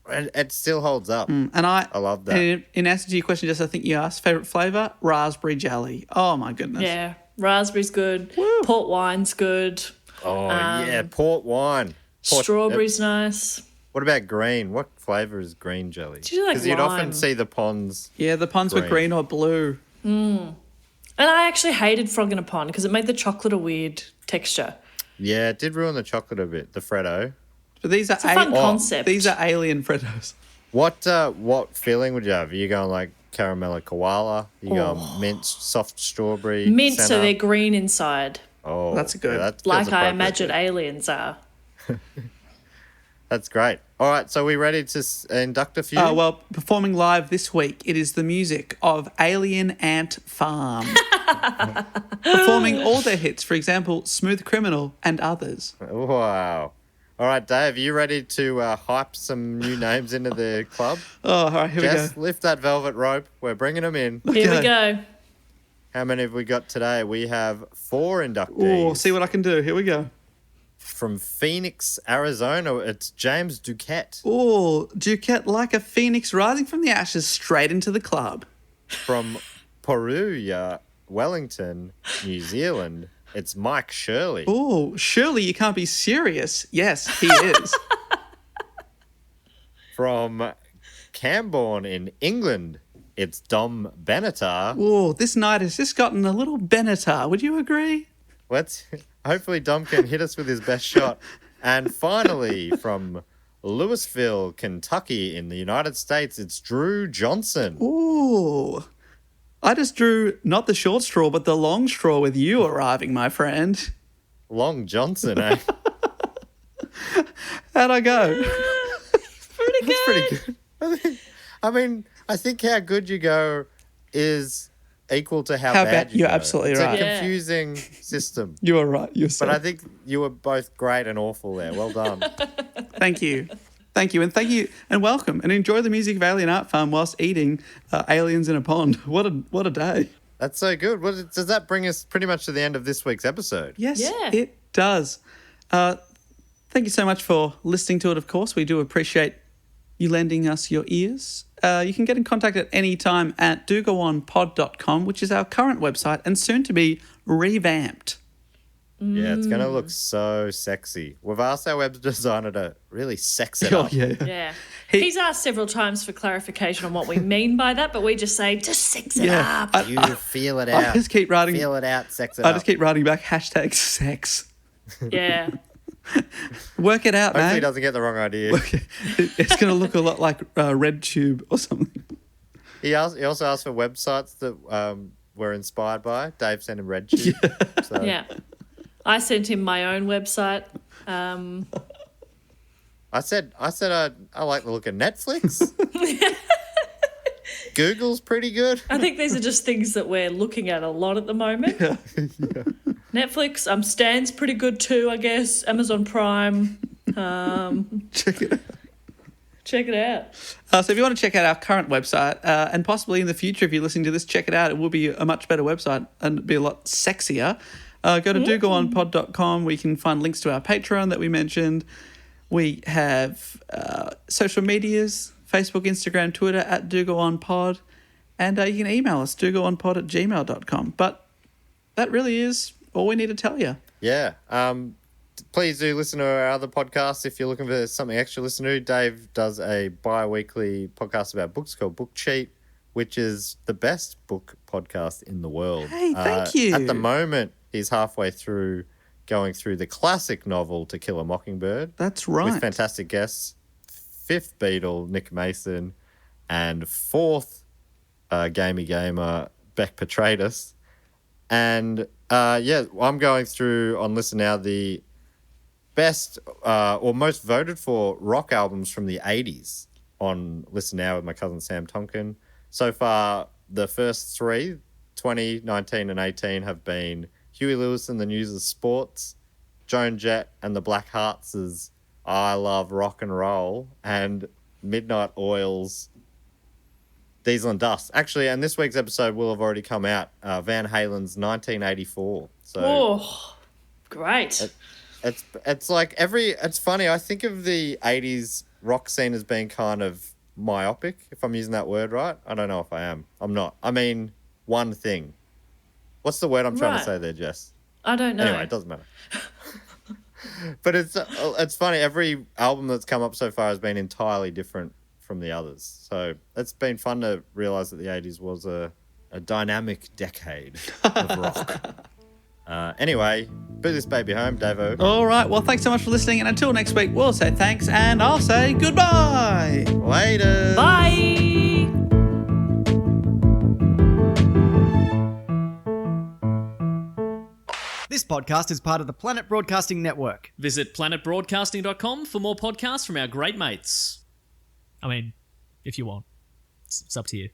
And it still holds up. And I love that. And in answer to your question, Jess, I think you asked favourite flavour, raspberry jelly. Oh my goodness. Yeah, raspberry's good. Woo. Port wine's good. Oh, yeah, port wine. Strawberry's nice. What about green? What flavour is green jelly? Do you like you'd often lime? see the ponds. Yeah, the ponds were green or blue. And I actually hated Frog in a Pond because it made the chocolate a weird texture. Yeah, it did ruin the chocolate a bit, the Freddo. But these are It's a fun concept. These are alien Fritos. What feeling would you have? Are you going like caramello koala? You going mint, soft strawberry? Mint, so senna? they're green inside. Oh, That's good. Yeah, that feels Like I appropriate. imagine aliens are. That's great. All right, so we ready to induct a few? Well, performing live this week, it is the music of Alien Ant Farm. Performing all their hits, for example, Smooth Criminal and others. Wow. All right, Dave, are you ready to hype some new names into the club? Oh, all right, here Jess, we go. lift that velvet rope. We're bringing them in. Here we Okay. go. How many have we got today? We have 4 inductees. Oh, see what I can do. Here we go. From Phoenix, Arizona, it's James Duquette. Oh, Duquette like a phoenix rising from the ashes straight into the club. From Poruya, Wellington, New Zealand, it's Mike Shirley. Oh, surely you can't be serious. Yes, he is. From Camborne in England, it's Dom Benatar. Oh, this night has just gotten a little Benatar. Would you agree? Hopefully Dom can hit us with his best shot. And finally, from Louisville, Kentucky in the United States, it's Drew Johnson. Ooh. I just drew not the short straw, but the long straw with you arriving, my friend. Long Johnson, eh? How'd I go? Pretty good. Pretty good. I think how good you go is equal to how bad bad. you You're go. absolutely it's right. a Yeah. confusing system. You are right. You're so. But I think you were both great and awful there. Well done. Thank you. Thank you. And thank you. And welcome. And enjoy the music of Alien Art Farm whilst eating aliens in a pond. What a day. That's so good. Does that bring us pretty much to the end of this week's episode? Yes, Yeah. it does. Thank you so much for listening to it, of course. We do appreciate you lending us your ears. You can get in contact at any time at dogoonpod.com, which is our current website and soon to be revamped. Yeah, it's going to look so sexy. We've asked our web designer to really sex it up. Yeah. He's asked several times for clarification on what we mean by that, but we just say, just sex it up. You feel it out. I just keep writing. Feel it out, sex it up. I just keep writing back #sex. Yeah. Work it out, Hopefully man. he doesn't get the wrong idea. It's going to look a lot like RedTube or something. He also asked for websites that were inspired by. Dave sent him RedTube. So. Yeah. I sent him my own website. I said I like the look of Netflix. Google's pretty good. I think these are just things that we're looking at a lot at the moment. Yeah. Netflix, Stan's pretty good too, I guess. Amazon Prime. Check it out. Check it out. So if you want to check out our current website, and possibly in the future, if you're listening to this, check it out. It will be a much better website and be a lot sexier. Go to dogoonpod.com where you can find links to our Patreon that we mentioned. We have social medias, Facebook, Instagram, Twitter, @dogoonpod. And you can email us, dogoonpod@gmail.com. But that really is all we need to tell you. Yeah. Please do listen to our other podcasts if you're looking for something extra to listen to. Dave does a bi-weekly podcast about books called Book Cheat, which is the best book podcast in the world. Hey, thank you. At the moment, he's halfway through going through the classic novel To Kill a Mockingbird. That's right. With fantastic guests. 5th Beatle, Nick Mason, and 4th Gamey Gamer, Beck Petratus. And I'm going through on Listen Now the best or most voted for rock albums from the 80s on Listen Now with my cousin Sam Tonkin. So far, the first 3, 20, 19 and 18, have been Huey Lewis and the News of Sports, Joan Jett and the Black Hearts' I Love Rock and Roll, and Midnight Oil's Diesel and Dust. Actually, and this week's episode will have already come out, Van Halen's 1984. So great. It's like it's funny, I think of the 80s rock scene as being kind of myopic, if I'm using that word right. I don't know if I am. I'm not. I mean, one thing. What's the word I'm trying to say there, Jess? I don't know. Anyway, it doesn't matter. But it's funny. Every album that's come up so far has been entirely different from the others. So it's been fun to realise that the 80s was a dynamic decade of rock. Anyway, boo this baby home, Davo. All right. Well, thanks so much for listening. And until next week, we'll say thanks and I'll say goodbye. Later. Bye. This podcast is part of the Planet Broadcasting Network. Visit planetbroadcasting.com for more podcasts from our great mates. I mean, if you want. It's up to you.